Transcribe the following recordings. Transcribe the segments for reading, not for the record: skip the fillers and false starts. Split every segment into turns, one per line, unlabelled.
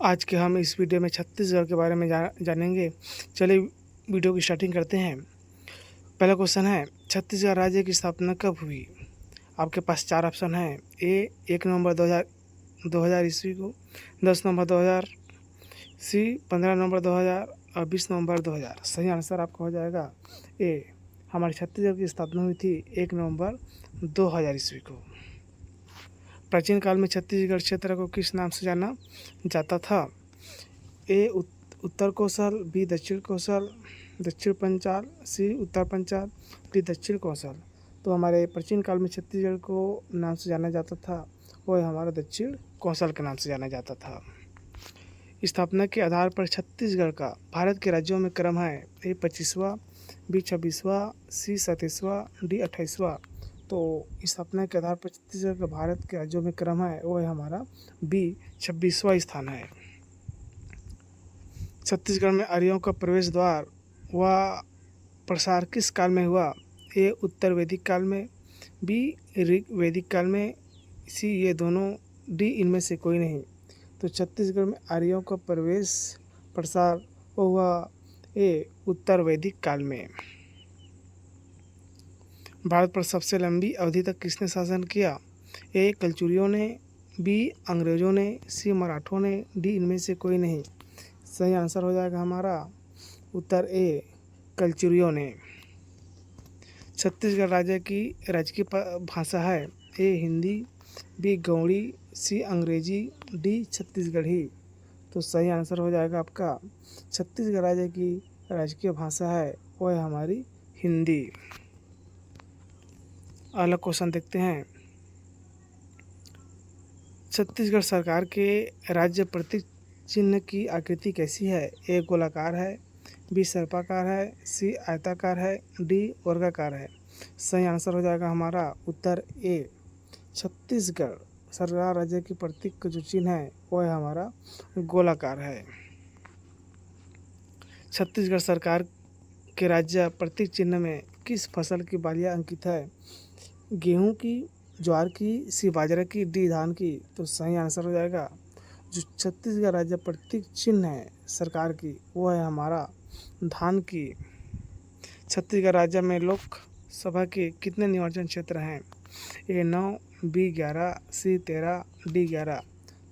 आज के हम इस वीडियो में छत्तीसगढ़ के बारे में जानेंगे। चलिए वीडियो की स्टार्टिंग करते हैं। पहला क्वेश्चन है, छत्तीसगढ़ राज्य की स्थापना कब हुई? आपके पास 4 ऑप्शन हैं। ए 1 नवंबर 2000 ईस्वी को, 10 नवंबर 2000, सी 15 नवंबर 2000 और 20 नवंबर 2000। सही आंसर आपका हो जाएगा ए। हमारे छत्तीसगढ़ की स्थापना हुई थी 1 नवंबर 2000 ईस्वी को। प्राचीन काल में छत्तीसगढ़ क्षेत्र को किस नाम से जाना जाता था? ए उत्तर कोसल, बी दक्षिण कोसल, दक्षिण पंचाल, सी उत्तर पंचाल, डी दक्षिण कोसल। तो हमारे प्राचीन काल में छत्तीसगढ़ को नाम से जाना जाता था वह हमारा दक्षिण कोसल के नाम से जाना जाता था। स्थापना के आधार पर छत्तीसगढ़ का भारत के राज्यों में क्रम है। ए 25वां, बी 26वां, सी 37वां, डी 28वां। तो स्थापना के आधार पर छत्तीसगढ़ का भारत के राज्यों में क्रम है वो है हमारा बी 26वां स्थान है। छत्तीसगढ़ में आर्यों का प्रवेश द्वार व प्रसार किस काल में हुआ? ए उत्तर वैदिक काल में, बी ऋग वैदिक काल में, सी ये दोनों, डी इनमें से कोई नहीं। तो छत्तीसगढ़ में आर्यों का प्रवेश प्रसार हुआ ए उत्तर वैदिक काल में। भारत पर सबसे लंबी अवधि तक किसने शासन किया? ए कलचुरियों ने, बी अंग्रेजों ने, सी मराठों ने, डी इनमें से कोई नहीं। सही आंसर हो जाएगा हमारा उत्तर ए कलचुरियों ने। छत्तीसगढ़ राज्य की राजकीय भाषा है। ए हिंदी, बी गौड़ी, सी अंग्रेजी, डी छत्तीसगढ़ी। तो सही आंसर हो जाएगा आपका छत्तीसगढ़ राज्य की राजकीय भाषा है वह है हमारी हिंदी। अगला क्वेश्चन देखते हैं। छत्तीसगढ़ सरकार के राज्य प्रतीक चिन्ह की आकृति कैसी है? ए गोलाकार है, बी सर्पाकार है, सी आयताकार है, डी वर्गाकार है। सही आंसर हो जाएगा हमारा उत्तर ए। छत्तीसगढ़ सरकार राज्य की प्रतीक का जो चिन्ह है वो है हमारा गोलाकार है। छत्तीसगढ़ सरकार के राज्य प्रतीक चिन्ह में किस फसल की बालियां अंकित है? गेहूं की, ज्वार की, सी बाजरा की, डी धान की। तो सही आंसर हो जाएगा जो छत्तीसगढ़ राज्य प्रतीक चिन्ह है सरकार की वो है हमारा धान की। छत्तीसगढ़ राज्य में लोकसभा के कितने निर्वाचन क्षेत्र हैं? ए 9, बी 11, सी 13, डी 11।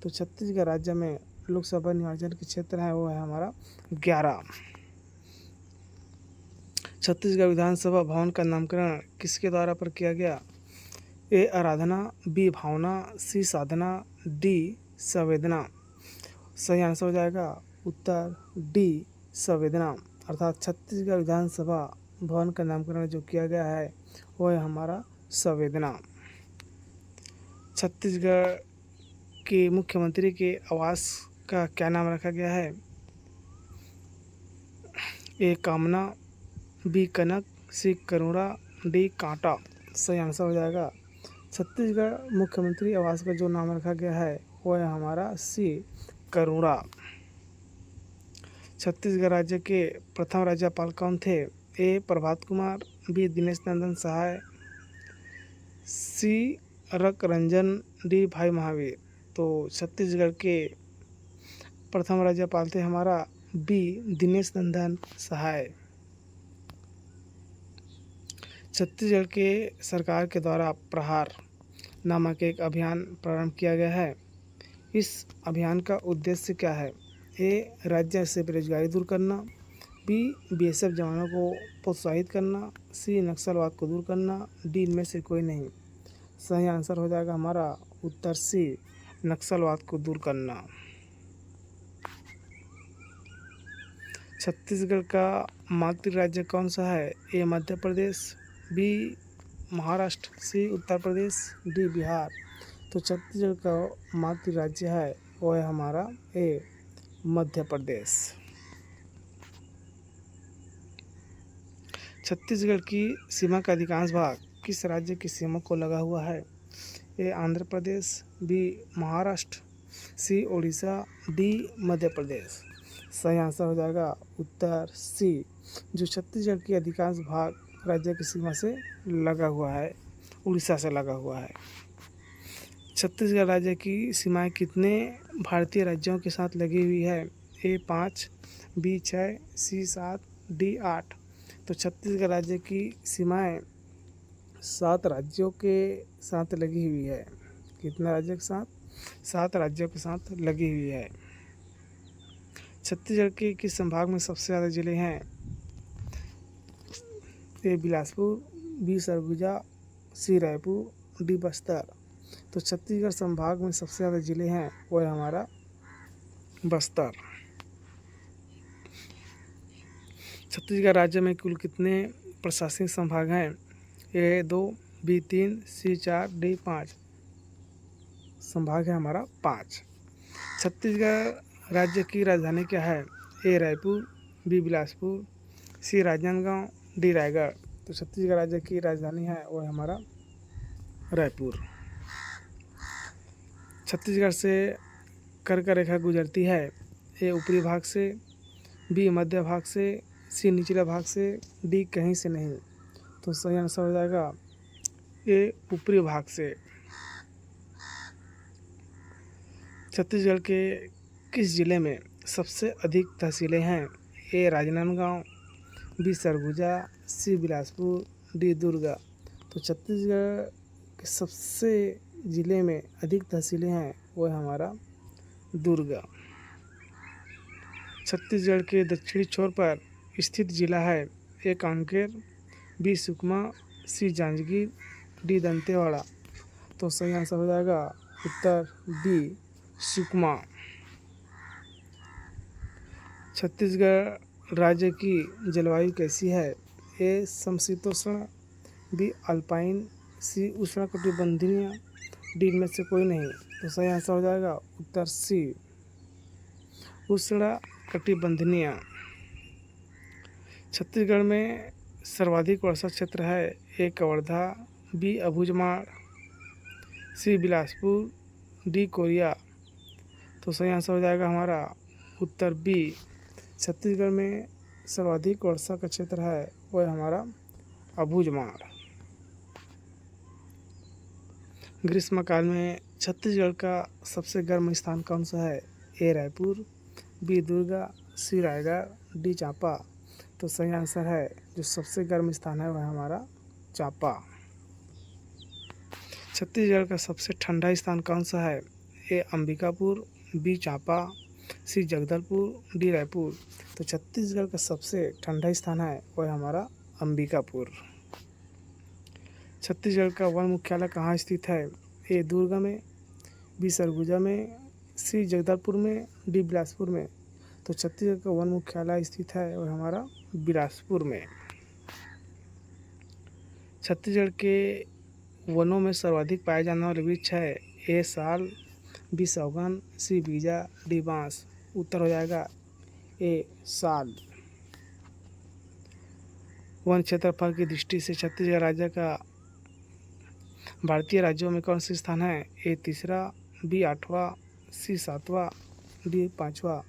तो छत्तीसगढ़ राज्य में लोकसभा निर्वाचन के क्षेत्र है वो है हमारा 11। छत्तीसगढ़ विधानसभा भवन का नामकरण किसके द्वारा पर किया गया? ए आराधना, बी भावना, सी साधना, डी संवेदना। सही आंसर हो जाएगा उत्तर डी संवेदना। अर्थात छत्तीसगढ़ विधानसभा भवन का नामकरण जो किया गया है वो है हमारा संवेदना। छत्तीसगढ़ के मुख्यमंत्री के आवास का क्या नाम रखा गया है? ए कामना, बी कनक, सी करुणा, डी कांटा। सही आंसर हो जाएगा छत्तीसगढ़ मुख्यमंत्री आवास का जो नाम रखा गया है वो है हमारा सी करुणा। छत्तीसगढ़ राज्य के प्रथम राज्यपाल कौन थे? ए प्रभात कुमार, बी दिनेश नंदन सहाय, सी रक रंजन, डी भाई महावीर। तो छत्तीसगढ़ के प्रथम राज्यपाल थे हमारा बी दिनेश नंदन सहाय। छत्तीसगढ़ के सरकार के द्वारा प्रहार नामक एक अभियान प्रारंभ किया गया है। इस अभियान का उद्देश्य क्या है? ए राज्य से बेरोजगारी दूर करना, बी बीएसएफ जवानों को प्रोत्साहित करना, सी नक्सलवाद को दूर करना, डी इनमें से कोई नहीं। सही आंसर हो जाएगा हमारा उत्तर सी नक्सलवाद को दूर करना। छत्तीसगढ़ का मातृ राज्य कौन सा है? ए मध्य प्रदेश, बी महाराष्ट्र, सी उत्तर प्रदेश, डी बिहार। तो छत्तीसगढ़ का मातृ राज्य है वो है हमारा ए मध्य प्रदेश। छत्तीसगढ़ की सीमा का अधिकांश भाग किस राज्य की सीमा को लगा हुआ है? ए आंध्र प्रदेश, बी महाराष्ट्र, सी उड़ीसा, डी मध्य प्रदेश। सही आंसर हो जाएगा उत्तर सी जो छत्तीसगढ़ की अधिकांश भाग राज्य की सीमा से लगा हुआ है, उड़ीसा से लगा हुआ है। छत्तीसगढ़ राज्य की सीमाएं कितने भारतीय राज्यों के साथ लगी हुई है? ए 5, बी 6, सी 7, डी 8। तो छत्तीसगढ़ राज्य की सीमाएं 7 राज्यों के साथ लगी हुई है। कितने राज्यों के साथ? 7 राज्यों के साथ लगी हुई है। छत्तीसगढ़ के किस संभाग में सबसे ज़्यादा जिले हैं? ए बिलासपुर, बी सरगुजा, सी रायपुर, डी बस्तर। तो छत्तीसगढ़ संभाग में सबसे ज़्यादा ज़िले हैं वो है हमारा बस्तर। छत्तीसगढ़ राज्य में कुल कितने प्रशासनिक संभाग हैं? ए 2, बी 3, सी 4, डी 5। संभाग है हमारा 5। छत्तीसगढ़ राज्य की राजधानी क्या है? ए रायपुर, बी बिलासपुर, सी राजनांदगांव, डी रायगढ़। तो छत्तीसगढ़ राज्य की राजधानी है वो है हमारा रायपुर। छत्तीसगढ़ से कर्क रेखा गुजरती है। ए ऊपरी भाग से, बी मध्य भाग से, सी निचले भाग से, डी कहीं से नहीं। तो सही आंसर हो जाएगा ए ऊपरी भाग से। छत्तीसगढ़ के किस जिले में सबसे अधिक तहसीलें हैं? ए राजनांदगांव, बी सरगुजा, सी बिलासपुर, डी दुर्ग। तो छत्तीसगढ़ के सबसे ज़िले में अधिक तहसीलें हैं वो है हमारा दुर्ग। छत्तीसगढ़ के दक्षिणी छोर पर स्थित जिला है। ए कांकेर, बी सुकमा, सी जांजगीर, डी दंतेवाड़ा। तो सही आंसर हो जाएगा उत्तर बी सुकमा। छत्तीसगढ़ राज्य की जलवायु कैसी है? ए समशीतोष्ण, बी अल्पाइन, सी उष्णकटिबंधीय, डी में से कोई नहीं। तो सही आंसर हो जाएगा उत्तर सी उष्णकटिबंधीय। छत्तीसगढ़ में सर्वाधिक वर्षा क्षेत्र है। ए कवर्धा, बी अबूझमाड़, सी बिलासपुर, डी कोरिया। तो सही आंसर हो जाएगा हमारा उत्तर बी। छत्तीसगढ़ में सर्वाधिक वर्षा का क्षेत्र है वो है हमारा अबूझमाड़। ग्रीष्मकाल में छत्तीसगढ़ का सबसे गर्म स्थान कौन सा है? ए रायपुर, बी दुर्गा, सी रायगढ़, डी चांपा। तो सही आंसर है जो सबसे गर्म स्थान है वह हमारा चांपा। छत्तीसगढ़ का सबसे ठंडा स्थान कौन सा है? ए अंबिकापुर, बी चांपा, सी जगदलपुर, डी रायपुर। तो छत्तीसगढ़ का सबसे ठंडा स्थान है वह हमारा अंबिकापुर। छत्तीसगढ़ का वन मुख्यालय कहाँ स्थित है? ए दुर्ग में, बी सरगुजा में, सी जगदलपुर में, डी बिलासपुर में। तो छत्तीसगढ़ का वन मुख्यालय स्थित है वह हमारा बिलासपुर में। छत्तीसगढ़ के वनों में सर्वाधिक पाए जाने वाले वृक्ष है। ए साल, बी सागौन, सी बीजा, डी बांस। उत्तर हो जाएगा ए साल। वन क्षेत्रफल की दृष्टि से छत्तीसगढ़ राज्य का भारतीय राज्यों में कौन सा स्थान है? ए 3, बी 8वां, सी 7वां, डी 5वां।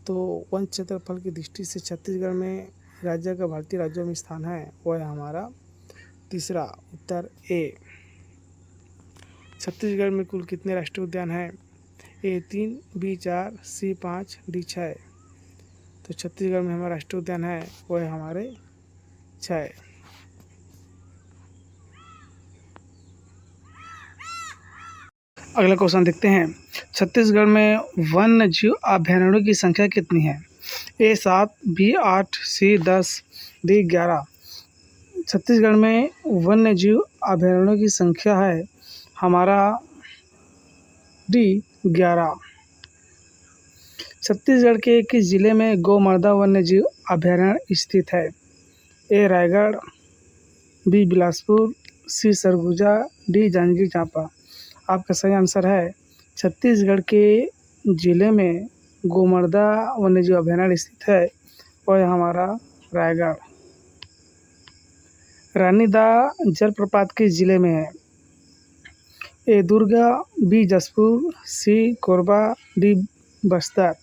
तो वन क्षेत्रफल की दृष्टि से छत्तीसगढ़ में राज्य का भारतीय राज्यों में स्थान है वो है हमारा 3, उत्तर ए। छत्तीसगढ़ में कुल कितने राष्ट्रीय उद्यान हैं? ए 3, बी 4, सी 5, डी 6। तो छत्तीसगढ़ में हमारा राष्ट्रीय उद्यान है वो है हमारे 6। अगला क्वेश्चन देखते हैं। छत्तीसगढ़ में वन्य जीव अभयारण्यों की संख्या कितनी है? ए 7, बी 8, सी 10, डी 11। छत्तीसगढ़ में वन्य जीव अभयारण्यों की संख्या है हमारा डी 11। छत्तीसगढ़ के किस जिले में गोमर्दा वन्य जीव अभयारण्य स्थित है? ए रायगढ़, बी बिलासपुर, सी सरगुजा, डी जांजगीर चांपा। आपका सही आंसर है छत्तीसगढ़ के जिले में गोमर्दा वन्यजीव अभयारण्य स्थित है वह हमारा रायगढ़। रानीदा जलप्रपात किस जिले में है? ए दुर्गा, बी जशपुर, सी कोरबा, डी बस्तर।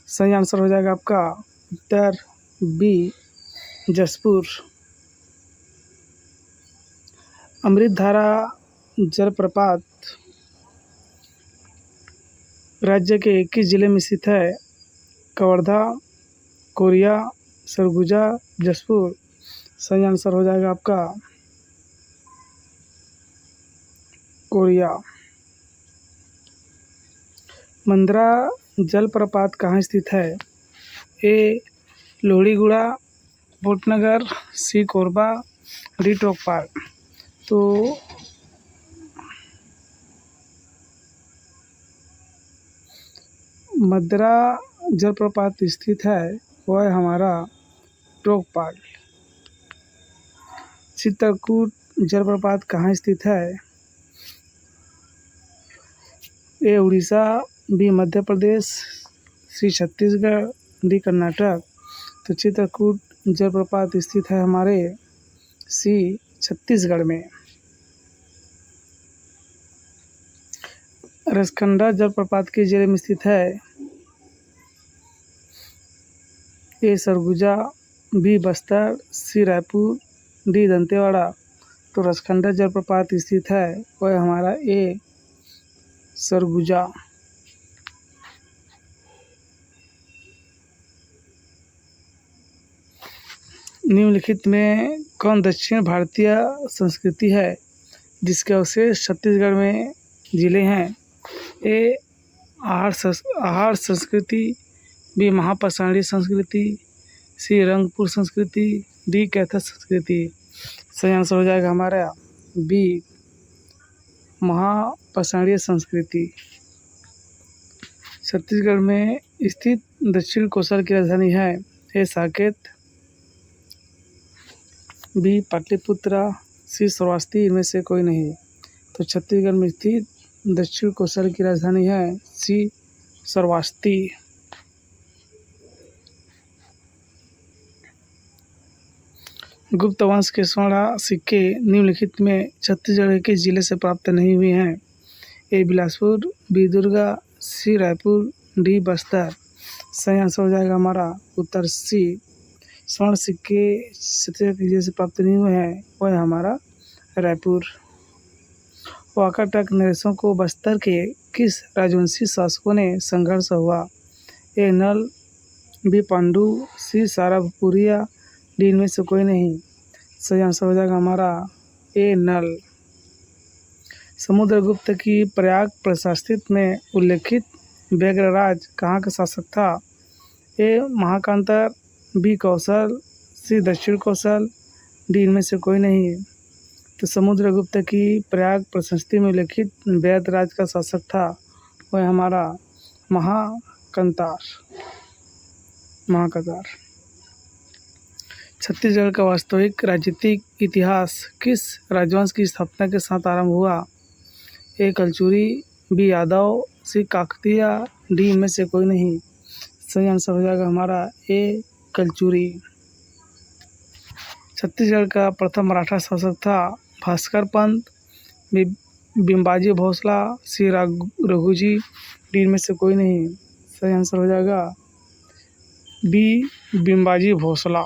सही आंसर हो जाएगा आपका उत्तर बी जशपुर। अमृतधारा जलप्रपात राज्य के 21 जिले में स्थित है। कवर्धा, कोरिया, सरगुजा, जसपुर। सही आंसर हो जाएगा आपका कोरिया। मंदरा जलप्रपात कहाँ स्थित है? ए लोहड़ीगुड़ा, भोटनगर, सी कोरबा, डी टोकपाल। तो मंदरा जलप्रपात स्थित है वह है हमारा टोकपाल। चित्रकूट जलप्रपात कहाँ स्थित है? ए उड़ीसा, बी मध्य प्रदेश, सी छत्तीसगढ़, डी कर्नाटक। तो चित्रकूट जलप्रपात स्थित है हमारे सी छत्तीसगढ़ में। रसखंडा जलप्रपात किस जिले में स्थित है? A Surguja, B Bastar, C Raipur, D Dantewada. तो रसखंडा जलप्रपात स्थित है वह हमारा ए सरगुजा। निम्नलिखित में कौन दक्षिण भारतीय संस्कृति है जिसके अवशेष छत्तीसगढ़ में जिले हैं? ए आहार संस्कृति, बी महापाषाणी संस्कृति, सी रंगपुर संस्कृति, डी कैथस संस्कृति। सही आंसर हो जाएगा हमारा बी महापाषाणीय संस्कृति। छत्तीसगढ़ में स्थित दक्षिण कोसल की राजधानी है? ए साकेत, बी पाटलिपुत्रा, सी श्रावस्ती। इनमें से कोई नहीं। तो छत्तीसगढ़ में स्थित दक्षिण कोसल की राजधानी है सी श्रावस्ती। गुप्त वंश के स्वर्ण सिक्के निम्नलिखित में छत्तीसगढ़ के जिले से प्राप्त नहीं हुए हैं? ए बिलासपुर, बी दुर्गा, सी रायपुर, डी बस्तर। सही आंसर हो जाएगा हमारा उत्तर सी। स्वर्ण सिक्के छत्तीसगढ़ के जिले से प्राप्त नहीं हुए हैं वह हमारा रायपुर। वाकाटक नरेशों को बस्तर के किस राजवंशी शासकों ने संघर्ष हुआ? ए नल, बी पांडु, सी सारापुरिया, डी इनमें से कोई नहीं। सही आंसर हो जाएगा हमारा ए नल। समुद्रगुप्त की प्रयाग प्रशासनिक में उल्लेखित व्यग्रराज कहाँ का शासक था? ए महाकांतर, बी कौशल, सी दक्षिण कौशल, डी इनमें से कोई नहीं। तो समुद्रगुप्त की प्रयाग प्रशस्ति में उल्लेखित वैध राज का शासक था वह हमारा महाकांतार। छत्तीसगढ़ का वास्तविक राजनीतिक इतिहास किस राजवंश की स्थापना के साथ आरंभ हुआ? ए कलचुरी, बी यादव, सी काकतीय, डी इनमें से कोई नहीं। सही आंसर हो जाएगा हमारा ए कलचुरी। छत्तीसगढ़ का प्रथम मराठा शासक था भास्कर पंत, बिम्बाजी भोसला, सी रघुजी, डी में से कोई नहीं। सही आंसर हो जाएगा बी बिम्बाजी भोसला।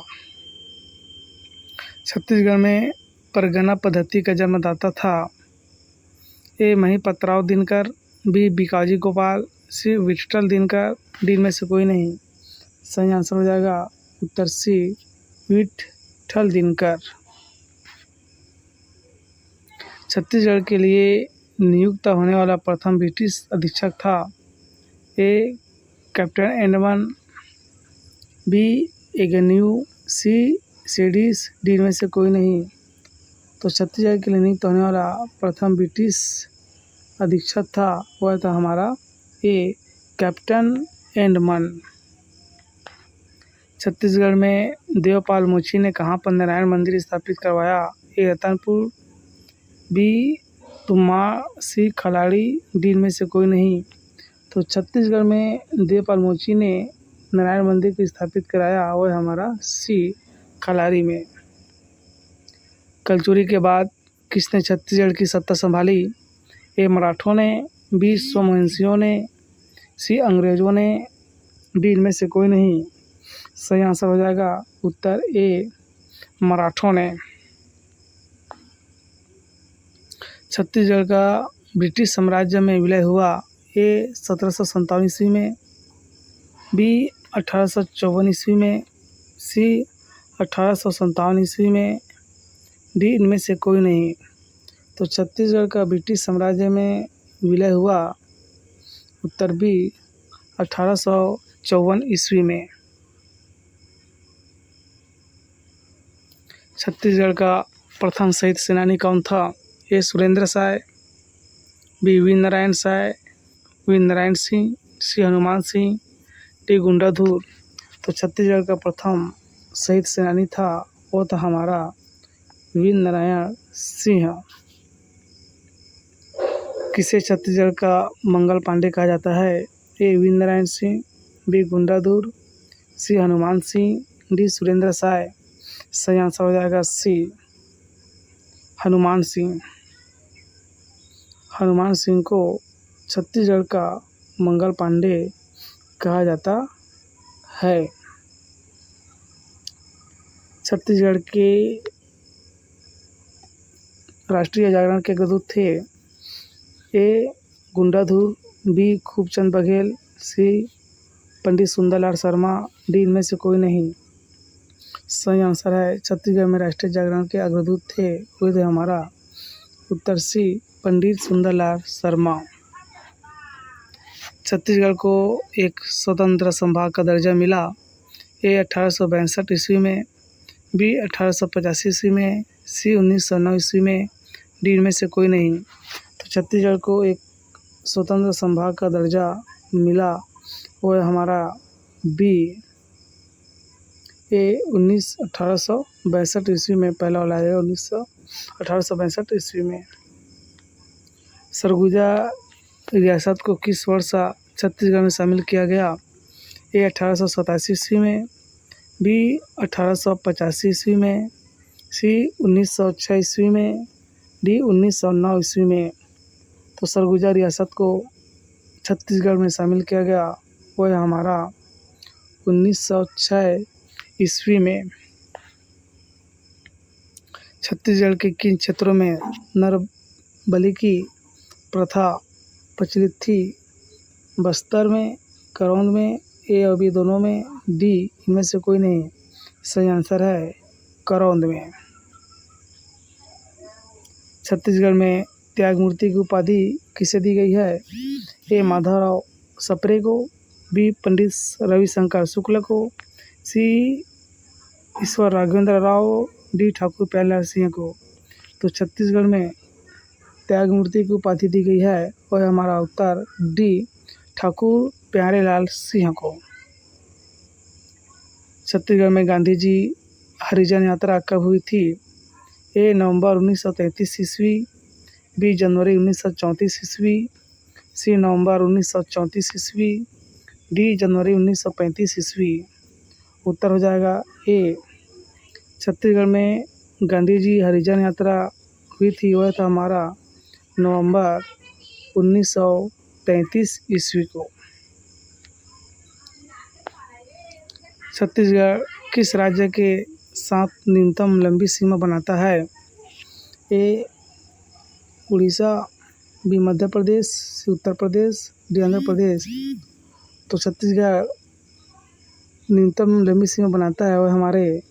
छत्तीसगढ़ में परगना पद्धति का जन्मदाता था? ए महिपतराव दिनकर, बी बिकाजी गोपाल, सी विठल दिनकर, डी में से कोई नहीं। सही आंसर हो जाएगा उत्तर सी विठल दिनकर। छत्तीसगढ़ के लिए नियुक्त होने वाला प्रथम ब्रिटिश अधीक्षक था? ए कैप्टन एंडमन, B Agnew, C Sandys, D में से कोई नहीं। तो छत्तीसगढ़ के लिए नियुक्त होने वाला प्रथम ब्रिटिश अधीक्षक था वह था हमारा ए कैप्टन एंडमन। छत्तीसगढ़ में देवपाल मोची ने कहाँ पर नारायण मंदिर स्थापित करवाया? ए रतनपुर, बी तुम्मा, सी खलाड़ी, डी में से कोई नहीं। तो छत्तीसगढ़ में देवपाल मोची ने नारायण मंदिर को स्थापित कराया वह हमारा सी खलाड़ी में। कलचुरी के बाद किसने छत्तीसगढ़ की सत्ता संभाली? ए मराठों ने, बी सोमवंशियों ने, सी अंग्रेजों ने, डी इनमें से कोई नहीं। सही आंसर हो जाएगा उत्तर ए मराठों ने। छत्तीसगढ़ का ब्रिटिश साम्राज्य में विलय हुआ ए 1757 ईस्वी में, बी 1854 ईस्वी में, सी 1857 ईस्वी में, डी इनमें से कोई नहीं। तो छत्तीसगढ़ का ब्रिटिश साम्राज्य में विलय हुआ उत्तर बी 1854 ईस्वी में। छत्तीसगढ़ का प्रथम शहीद सेनानी कौन था? ए सुरेंद्र साय, बी वीर नारायण साय, वीर नारायण सिंह, सी हनुमान सिंह, डी गुंडाधुर। तो छत्तीसगढ़ का प्रथम शहीद सेनानी था वो था हमारा वीर नारायण सिंह। किसे छत्तीसगढ़ का मंगल पांडे कहा जाता है? ए वीर नारायण सिंह, बी गुंडाधुर, सी हनुमान सिंह, डी सुरेंद्र साय। सही आंसर हो जाएगा सी हनुमान सिंह। हनुमान सिंह को छत्तीसगढ़ का मंगल पांडे कहा जाता है। छत्तीसगढ़ के राष्ट्रीय जागरण के अग्रदूत थे ए गुंडाधुर, बी खूबचंद बघेल, सी पंडित सुंदरलाल शर्मा, डी इनमें से कोई नहीं। सही आंसर है छत्तीसगढ़ में राष्ट्रीय जागरण के अग्रदूत थे वो थे हमारा उत्तर सी पंडित सुंदरलाल शर्मा। छत्तीसगढ़ को एक स्वतंत्र संभाग का दर्जा मिला ए 1862 ईस्वी में, बी 1885 ईस्वी में, सी 1909 ईस्वी में, डी इनमें से कोई नहीं। तो छत्तीसगढ़ को एक स्वतंत्र संभाग का दर्जा मिला वो है हमारा बी ए 1862 ईस्वी में। पहला वाला है 1862 ईस्वी में। सरगुजा रियासत को किस वर्ष छत्तीसगढ़ में शामिल किया गया? ए 1887 ईस्वी में, बी 1885 ईस्वी में, सी 1906 ईस्वी में, डी 1909 ईस्वी में। तो सरगुजा रियासत को छत्तीसगढ़ में शामिल किया गया वो है हमारा 1906 ईस्वी में। छत्तीसगढ़ के किन क्षेत्रों में नर बलि की प्रथा प्रचलित थी? बस्तर में, करौंद में, ए और बी दोनों में, डी इनमें से कोई नहीं। सही आंसर है करौंद में। छत्तीसगढ़ में त्याग मूर्ति की उपाधि किसे दी गई है? ए माधवराव सप्रे को, बी पंडित रविशंकर शुक्ल को, सी ईश्वर राघवेंद्र राव, डी ठाकुर प्यारेलाल सिंह को। तो छत्तीसगढ़ में त्याग मूर्ति की उपाधि दी गई है और हमारा उत्तर डी ठाकुर प्यारेलाल सिंह को। छत्तीसगढ़ में गांधी जी हरिजन यात्रा कब हुई थी? ए नवंबर 1933 ईस्वी, बी जनवरी 1934 ईस्वी, सी नवंबर 1934 ईस्वी, डी जनवरी 1935 ईस्वी। उत्तर हो जाएगा ए। छत्तीसगढ़ में गांधी जी हरिजन यात्रा हुई थी वह था हमारा नवंबर 1933 ईस्वी को। छत्तीसगढ़ किस राज्य के साथ न्यूनतम लंबी सीमा बनाता है? ए उड़ीसा, बी मध्य प्रदेश, सी उत्तर प्रदेश, डी आंध्र प्रदेश। तो छत्तीसगढ़ न्यूनतम लंबी सीमा बनाता है वह हमारे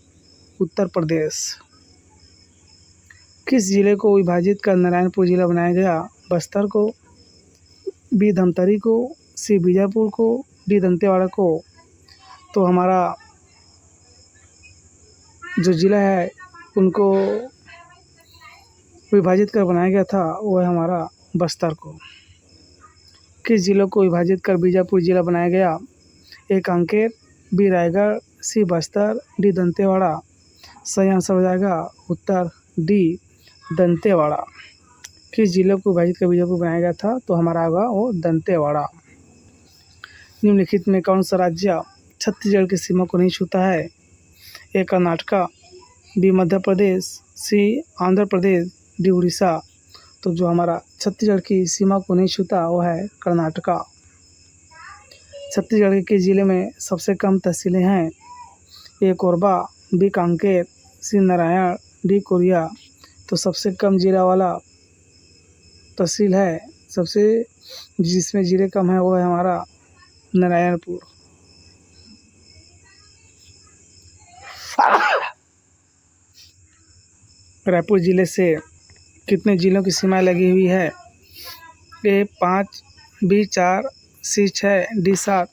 उत्तर प्रदेश। किस जिले को विभाजित कर नारायणपुर जिला बनाया गया? बस्तर को, बी धमतरी को, सी बीजापुर को, डी दंतेवाड़ा को। तो हमारा जो ज़िला है उनको विभाजित कर बनाया गया था वो है हमारा बस्तर को। किस जिलों को विभाजित कर बीजापुर जिला बनाया गया? ए कांकेर, बी रायगढ़, सी बस्तर, डी दंतेवाड़ा। सही आंसर हो जाएगा उत्तर डी दंतेवाड़ा। किस जिले को विभाजित कर बीजापुर बनाया गया था? तो हमारा होगा वो दंतेवाड़ा। निम्नलिखित में कौन सा राज्य छत्तीसगढ़ की सीमा को नहीं छूता है? ए कर्नाटका, बी मध्य प्रदेश, सी आंध्र प्रदेश, डी उड़ीसा। तो जो हमारा छत्तीसगढ़ की सीमा को नहीं छूता वो है कर्नाटका। छत्तीसगढ़ के किस जिले में सबसे कम तहसीलें हैं? ए कोरबा, बी कांकेर, सी नारायण, डी कोरिया। तो सबसे कम जिला वाला तहसील है सबसे जिसमें ज़िले कम है वो है हमारा नारायणपुर। रायपुर ज़िले से कितने ज़िलों की सीमाएं लगी हुई है? ए 5, बी 4, सी 6, डी 7।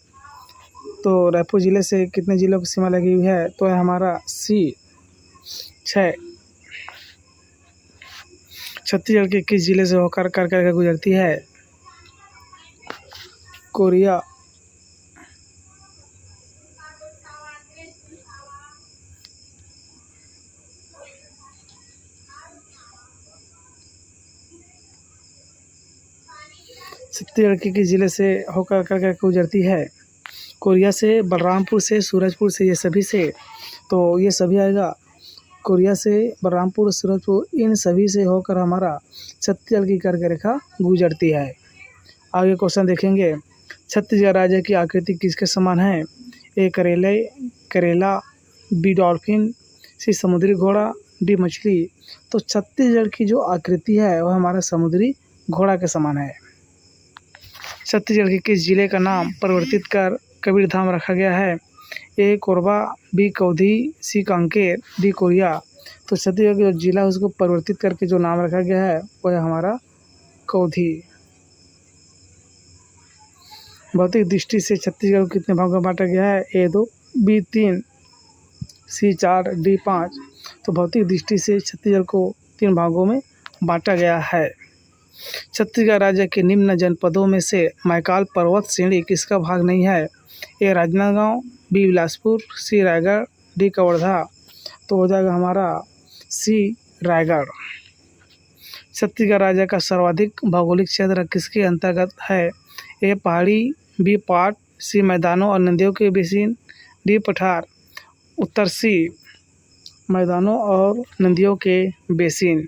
तो रायपुर ज़िले से कितने ज़िलों की सीमा लगी हुई है? तो है हमारा सी 6। छत्तीसगढ़ के किस ज़िले से होकर कर गुजरती है? कोरिया। छत्तीसगढ़ के किस ज़िले से होकर कर गुजरती है? कोरिया से, बलरामपुर से, सूरजपुर से, ये सभी से। तो ये सभी आएगा कोरिया से, बलरामपुर, सूरजपुर, इन सभी से होकर हमारा छत्तीसगढ़ की कर्क रेखा गुजरती है। आगे क्वेश्चन देखेंगे। छत्तीसगढ़ राज्य की आकृति किसके समान है? ए करेला, बी डॉल्फिन, सी समुद्री घोड़ा, डी मछली। तो छत्तीसगढ़ की जो आकृति है वह हमारा समुद्री घोड़ा के समान है। छत्तीसगढ़ के किस जिले का नाम परिवर्तित कर कबीरधाम रखा गया है? ए कोरबा, बी कौधी, सी कांकेर, डी कोरिया। तो छत्तीसगढ़ का जो जिला है उसको परिवर्तित करके जो नाम रखा गया है वह है हमारा कौधी। भौतिक दृष्टि से छत्तीसगढ़ को कितने भागों में बांटा गया है? ए 2, बी 3, सी 4, डी 5। तो भौतिक दृष्टि से छत्तीसगढ़ को 3 भागों में बांटा गया है। छत्तीसगढ़ राज्य के निम्न जनपदों में से मैकाल पर्वत श्रेणी किसका भाग नहीं है? ए राजनांदगांव, बी बिलासपुर, सी रायगढ़, डी कवर्धा। तो हो जाएगा हमारा सी रायगढ़। छत्तीसगढ़ राज्य का सर्वाधिक भौगोलिक क्षेत्र किसके अंतर्गत है? ए पहाड़ी, बी पाट, सी मैदानों और नदियों के बेसिन, डी पठार। उत्तर सी मैदानों और नदियों के बेसिन।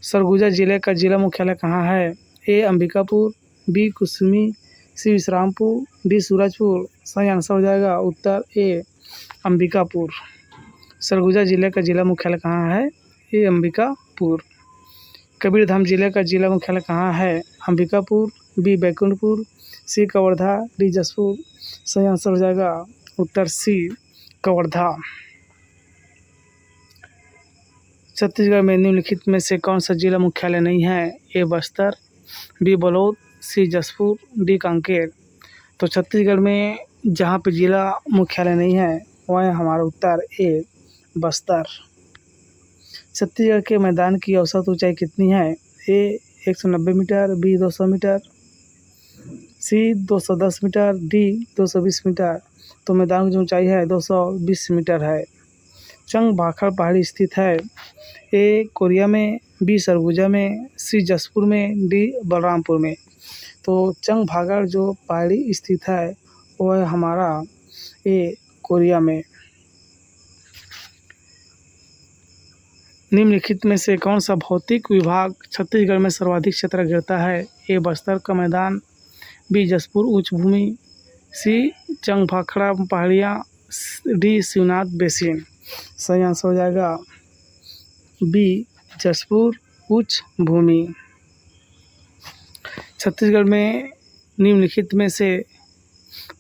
सरगुजा जिले का जिला मुख्यालय कहाँ है? ए अंबिकापुर, बी कुसमी, सी विश्रामपुर, डी सूरजपुर। सही आंसर हो जाएगा उत्तर ए अंबिकापुर। सरगुजा जिले का जिला मुख्यालय कहाँ है? ए अंबिकापुर। कबीरधाम जिले का जिला मुख्यालय कहाँ है? अंबिकापुर, बी बैकुंठपुर, सी कवर्धा, डी जसपुर। सही आंसर हो जाएगा उत्तर सी कवर्धा। छत्तीसगढ़ में निम्नलिखित में से कौन सा जिला मुख्यालय नहीं है? ए बस्तर, बी बलौद, सी जसपुर, डी कांकेर। तो छत्तीसगढ़ में जहाँ पे जिला मुख्यालय नहीं है वह है हमारा उत्तर ए बस्तर। छत्तीसगढ़ के मैदान की औसत ऊंचाई कितनी है? ए 190 मीटर, बी 200 मीटर, सी 210 मीटर, डी 220 मीटर। तो मैदान की जो ऊंचाई है 220 मीटर है। चंग भाखड़ पहाड़ी स्थित है? ए कोरिया में, बी सरगुजा में, सी जसपुर में, डी बलरामपुर में। तो चंग भाखड़ जो पहाड़ी स्थित है वह है हमारा ए कोरिया में। निम्नलिखित में से कौन सा भौतिक विभाग छत्तीसगढ़ में सर्वाधिक क्षेत्र घेरता है? ए बस्तर का मैदान, बी जसपुर उच्च भूमि, सी चंग भाखड़ा पहाड़ियाँ, डी शिवनाथ बेसिन। सही आंसर हो जाएगा बी जसपुर उच्च भूमि। छत्तीसगढ़ में निम्नलिखित में से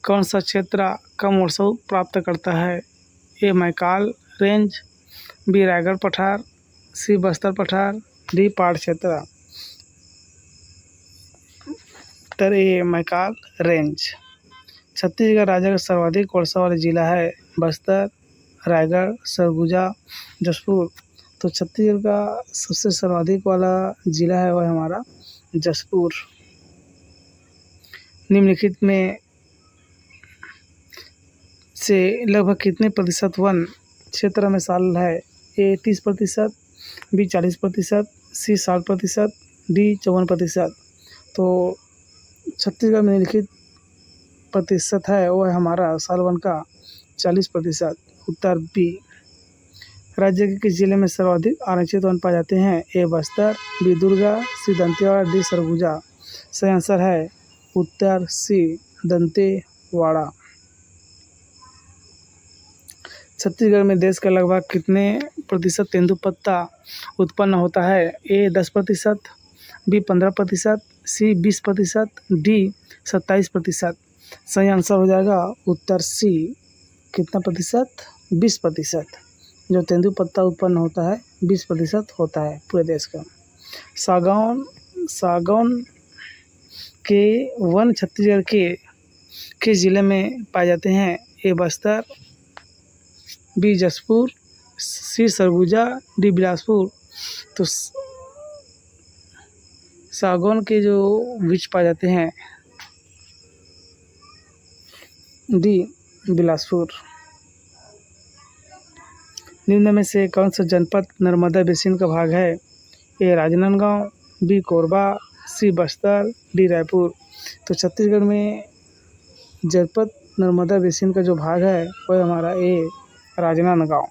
कौन सा क्षेत्र कम वर्षा प्राप्त करता है? ए मैकाल रेंज, बी रायगढ़ पठार, सी बस्तर पठार, डी पहाड़ क्षेत्र। उत्तर ए मैकाल रेंज। छत्तीसगढ़ राज्य का सर्वाधिक वर्षा वाला जिला है? बस्तर, रायगढ़, सरगुजा, जसपुर। तो छत्तीसगढ़ का सबसे सर्वाधिक वाला जिला है वह हमारा जसपुर। निम्नलिखित में से लगभग कितने प्रतिशत वन क्षेत्र में शामिल है? ए 30%, बी 40%, सी 60%, डी 54%। तो छत्तीसगढ़ में निम्नलिखित प्रतिशत है वो है हमारा साल वन का 40%। उत्तर बी। राज्य के किस जिले में सर्वाधिक आरक्षित वन पाए जाते हैं? ए बस्तर, बी दुर्गा, सी दंतेवाड़ा, डी सरगुजा। सही आंसर है उत्तर सी दंतेवाड़ा। छत्तीसगढ़ में देश का लगभग कितने प्रतिशत तेंदुपत्ता उत्पन्न होता है? ए 10%, बी 15%, सी 20%, डी 27%। सही आंसर हो जाएगा उत्तर सी, कितना प्रतिशत? 20%। जो तेंदुपत्ता उत्पन्न होता है 20% होता है पूरे देश का। सागौन सागौन के वन छत्तीसगढ़ के किस जिले में पाए जाते हैं? ए बस्तर, बी जशपुर, सी सरगुजा, डी बिलासपुर। तो सागौन के जो वृक्ष पाए जाते हैं, डी बिलासपुर। निम्न में से कौन सा जनपद नर्मदा बेसिन का भाग है? ए राजनांदगांव, बी कोरबा, सी बस्तर, डी रायपुर। तो छत्तीसगढ़ में जनपद नर्मदा बेसिन का जो भाग है वह हमारा ए राजनांदगांव।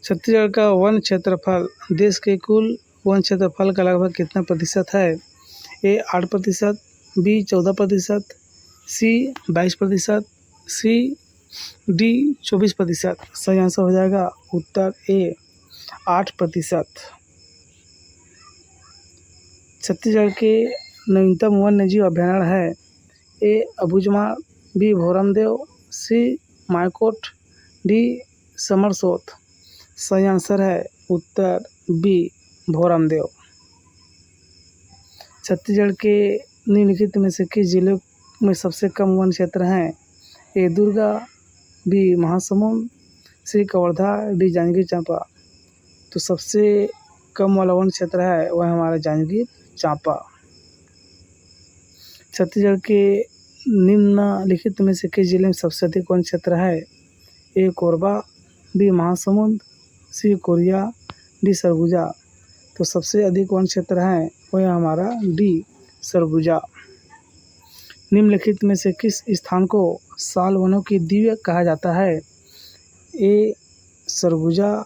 छत्तीसगढ़ का वन क्षेत्रफल देश के कुल वन क्षेत्रफल का लगभग कितना प्रतिशत है? ए 8%, बी 14%, सी 22%, सी डी 24%। सही आंसर हो जाएगा उत्तर ए 8%। छत्तीसगढ़ के नवीनतम वन्यजीव अभयारण्य है? ए अबूझमाड़, बी भोरमदेव, सी मायकोट, डी समरसोत। सही आंसर है उत्तर बी भोरमदेव। छत्तीसगढ़ के निम्नलिखित में से किस जिले में सबसे कम वन क्षेत्र हैं? ए दुर्गा, बी महासमुंद, सी कवर्धा, डी जांजगीर चांपा। तो सबसे कम वाला वन क्षेत्र है वह हमारा जांजगीर चांपा। छत्तीसगढ़ के निम्नलिखित में से किस जिले में सबसे अधिक वन क्षेत्र है? ए कोरबा, बी महासमुंद, सी कोरिया, डी सरगुजा। तो सबसे अधिक वन क्षेत्र है वह हमारा डी सरगुजा। निम्नलिखित में से किस स्थान को साल वनों की दिव्य कहा जाता है? A Surguja,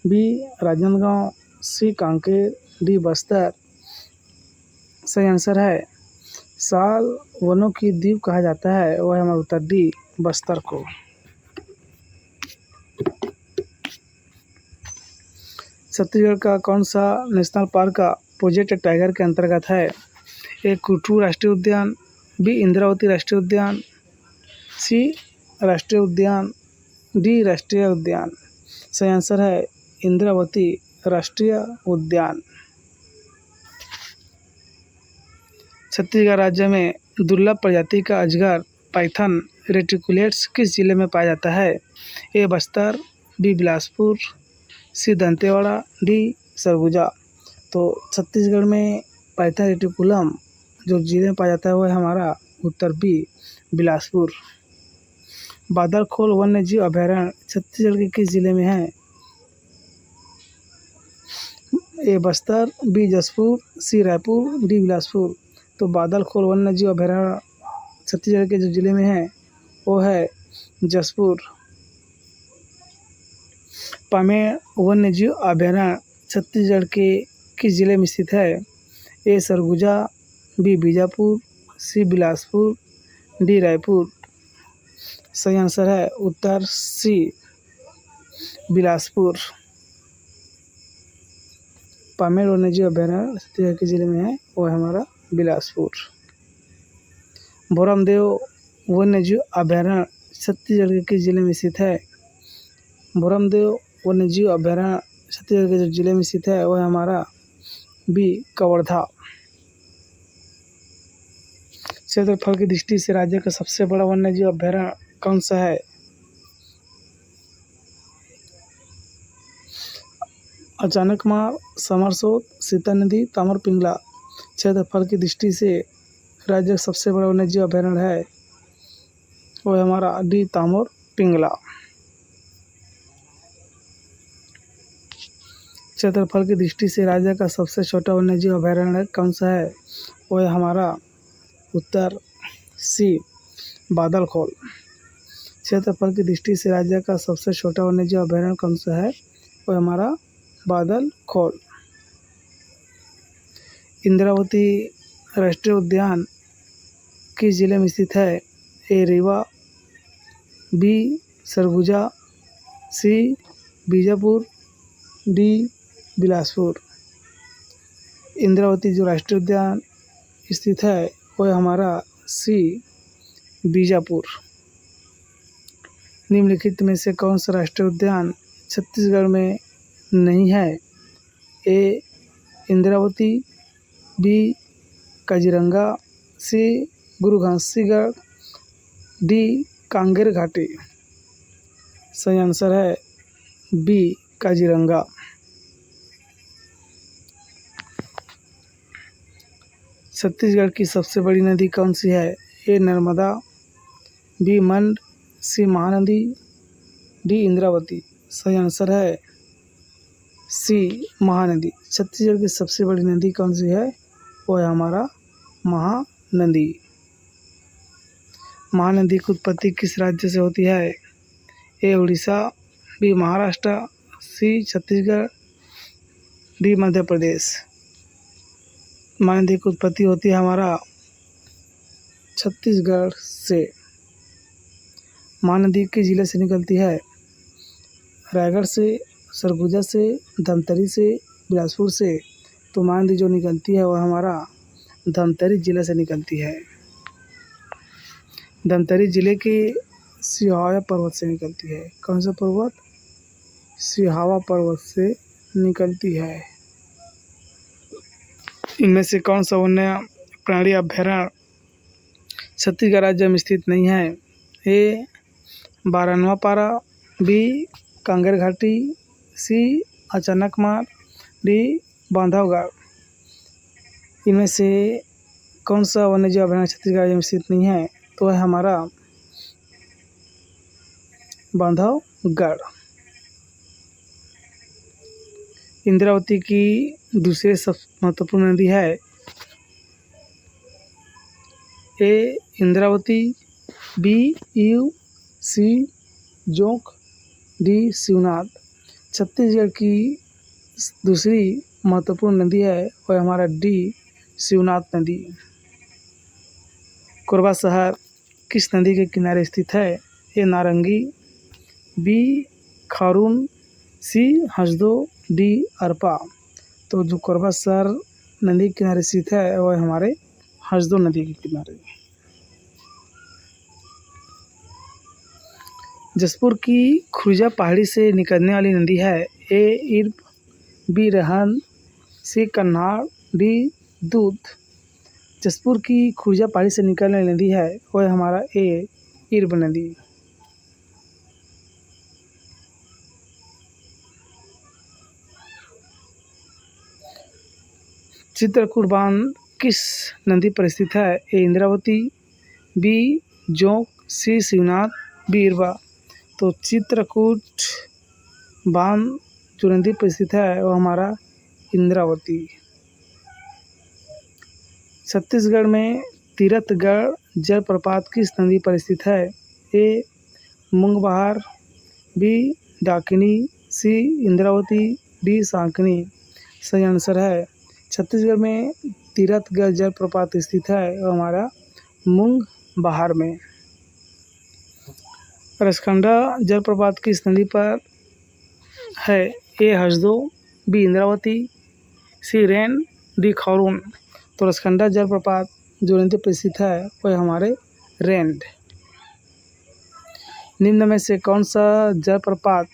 B Rajnandgaon, C Kanker, D Bastar. सही आंसर है साल वनों की द्वीप कहा जाता है वह हमारा उत्तर डी बस्तर को। छत्तीसगढ़ का कौन सा नेशनल पार्क का प्रोजेक्ट टाइगर के अंतर्गत है? ए कुटरू राष्ट्रीय उद्यान, बी इंद्रावती राष्ट्रीय उद्यान, सी राष्ट्रीय उद्यान, डी राष्ट्रीय उद्यान। सही आंसर है इंद्रावती राष्ट्रीय उद्यान। छत्तीसगढ़ राज्य में दुर्लभ प्रजाति का अजगर पाइथन रेटिकुलेट्स किस जिले में पाया जाता है? ए बस्तर, बी बिलासपुर, सी दंतेवाड़ा, डी सरगुजा। तो छत्तीसगढ़ में पाइथन रेटिकुलम जो जिले में पाया जाता है वह हमारा उत्तर बी बिलासपुर। बादलखोल वन्यजीव अभयारण्य छत्तीसगढ़ के किस जिले में है? ए बस्तर, बी जशपुर, सी रायपुर, डी बिलासपुर। तो बादलखोल वन्यजीव अभयारण्य छत्तीसगढ़ के जो जिले में है वो है जशपुर। पामेड़ वन्यजीव अभयारण्य छत्तीसगढ़ के किस जिले में स्थित है? A Surguja, B Bijapur, C Bilaspur, D Raipur. सही आंसर है उत्तर सी बिलासपुर। पामेड़ वन्यजीव अभयारण्य छत्तीसगढ़ के जिले में है वो है हमारा बिलासपुर। भोरमदेव वन्यजीव अभयारण्य छत्तीसगढ़ के किस जिले में स्थित है? भोरमदेव वन्यजीव अभयारण्य छत्तीसगढ़ के जो जिले में स्थित है वह हमारा बी कवर्धा। क्षेत्रफल की दृष्टि से राज्य का सबसे बड़ा वन्यजीव अभयारण्य कौन सा है? अचानकमार, समरसोत, सीता नदी, तामर पिंगला। क्षेत्रफल की दृष्टि से राज्य का सबसे बड़ा वन्यजीव अभयारण्य है वो हमारा डी तामर पिंगला। क्षेत्रफल की दृष्टि से राज्य का सबसे छोटा वन्यजीव अभयारण्य कौन सा है? वो है हमारा उत्तर सी बादलखोल। क्षेत्रफल की दृष्टि से राज्य का सबसे छोटा वन्यजीव अभयारण्य कौन सा है? वो हमारा बादलखोल। इंद्रावती राष्ट्रीय उद्यान किस जिले में स्थित है? ए रीवा, बी सरगुजा, सी बीजापुर, डी बिलासपुर। इंद्रावती जो राष्ट्रीय उद्यान स्थित है वो है हमारा सी बीजापुर। निम्नलिखित में से कौन सा राष्ट्रीय उद्यान छत्तीसगढ़ में नहीं है? ए इंद्रावती, बी काजीरंगा, सी गुरु घासीगढ़, डी कांगेर घाटी। सही आंसर है बी काजीरंगा। छत्तीसगढ़ की सबसे बड़ी नदी कौन सी है? ए नर्मदा, बी मंड, सी महानदी, डी इंद्रावती। सही आंसर है सी महानदी। छत्तीसगढ़ की सबसे बड़ी नदी कौन सी है? वो है हमारा महानदी। महानदी की उत्पत्ति किस राज्य से होती है? ए उड़ीसा, बी महाराष्ट्र, सी छत्तीसगढ़, डी मध्य प्रदेश। महानदी की उत्पत्ति होती है हमारा छत्तीसगढ़ से। महानदी किस जिले से निकलती है? रायगढ़ से, सरगुजा से, धमतरी से, बिलासपुर से। तो महानदी जो निकलती है वह हमारा धमतरी जिले से निकलती है। धमतरी जिले के सिहावा पर्वत से निकलती है। कौन सा पर्वत? सिहावा पर्वत से निकलती है। इनमें से कौन सा वन्य प्राणी अभयारण्य छत्तीसगढ़ राज्य में स्थित नहीं है? ए बारनवा पारा, बी कांगेर घाटी, सी अचानकमार, डी बांधवगढ़। इनमें से कौन सा वन्यजीव अभयारण्य छत्तीसगढ़ राज्य में स्थित नहीं है? तो है हमारा बांधवगढ़। इंद्रावती की दूसरी सबसे महत्वपूर्ण नदी है? ए इंद्रावती, बी ईव, सी जोंक, डी शिवनाथ। छत्तीसगढ़ की दूसरी महत्वपूर्ण नदी है वह हमारा डी शिवनाथ नदी। कोरबा शहर किस नदी के किनारे स्थित है? ए नारंगी, बी खारून, सी हसदो, डी अरपा। तो जो कोरबा शहर नदी के किनारे स्थित है वह हमारे हसदो नदी के किनारे। जसपुर की खुर्जा पहाड़ी से निकलने वाली नदी है? ए इर्ब, बी रहन, सी कन्हाड़, डी दूध। जसपुर की खुर्जा पहाड़ी से निकलने वाली नदी है वह हमारा ए इर्ब नदी। चित्रकूट बांध किस नदी पर स्थित है? ए इंद्रावती, बी जोंक, सी शिवनाथ, डी इरबा। तो चित्रकूट बांध जो नदी पर स्थित है वो हमारा इंद्रावती। छत्तीसगढ़ में तीरथगढ़ जलप्रपात किस नदी पर स्थित है? ए मुंगबहार, बी डाकिनी, सी इंद्रावती, डी सांकनी। सही आंसर है छत्तीसगढ़ में तीरथगढ़ जलप्रपात स्थित है और हमारा मुंगबहार में। रसखंडा जलप्रपात किस नदी पर है? ए हसदो, बी इंद्रावती, सी रेन, डी खारून। तो रसखंडा जलप्रपात जो नदी पर स्थित है वह हमारे रेंड। निम्न में से कौन सा जलप्रपात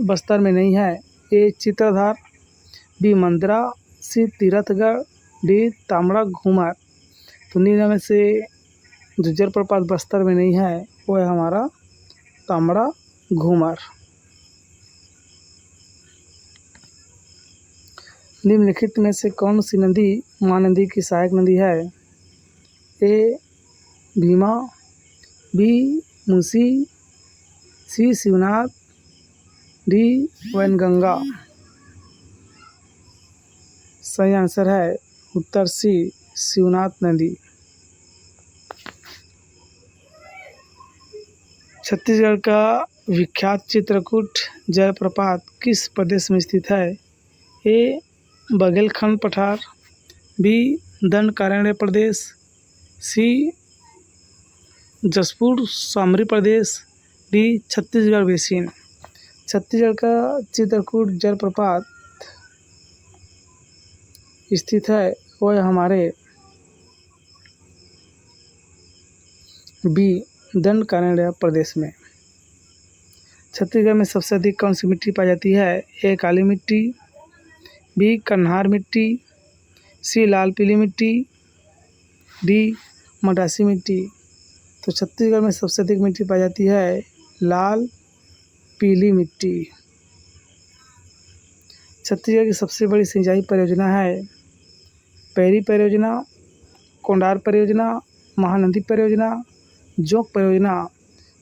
बस्तर में नहीं है? ए चित्रधार, बी मंदरा, सी तीरथगढ़, डी तामड़ा घूमर। तो निम्न में से जो जलप्रपात बस्तर में नहीं है वो है हमारा तामड़ा घूमर। निम्नलिखित में से कौन सी नदी महानदी की सहायक नदी है? ए भीमा, बी मुंशी, सी शिवनाथ, डी वैनगंगा। सही आंसर है उत्तर सी शिवनाथ नदी। छत्तीसगढ़ का विख्यात चित्रकूट जलप्रपात किस प्रदेश में स्थित है? ए बघेलखंड पठार, बी दंडकारण्य प्रदेश, सी जसपुर सामरी प्रदेश, डी छत्तीसगढ़ बेसिन। छत्तीसगढ़ का चित्रकूट जलप्रपात स्थित है वह हमारे बी दंडकारण्य प्रदेश में। छत्तीसगढ़ में सबसे अधिक कौन सी मिट्टी पाई जाती है? ए काली मिट्टी, बी कन्हार मिट्टी, सी लाल पीली मिट्टी, डी मटासी मिट्टी। तो छत्तीसगढ़ में सबसे अधिक मिट्टी पाई जाती है लाल पीली मिट्टी। छत्तीसगढ़ की सबसे बड़ी सिंचाई परियोजना है पैरी परियोजना, कोंडार परियोजना, महानदी परियोजना, जोंक परियोजना।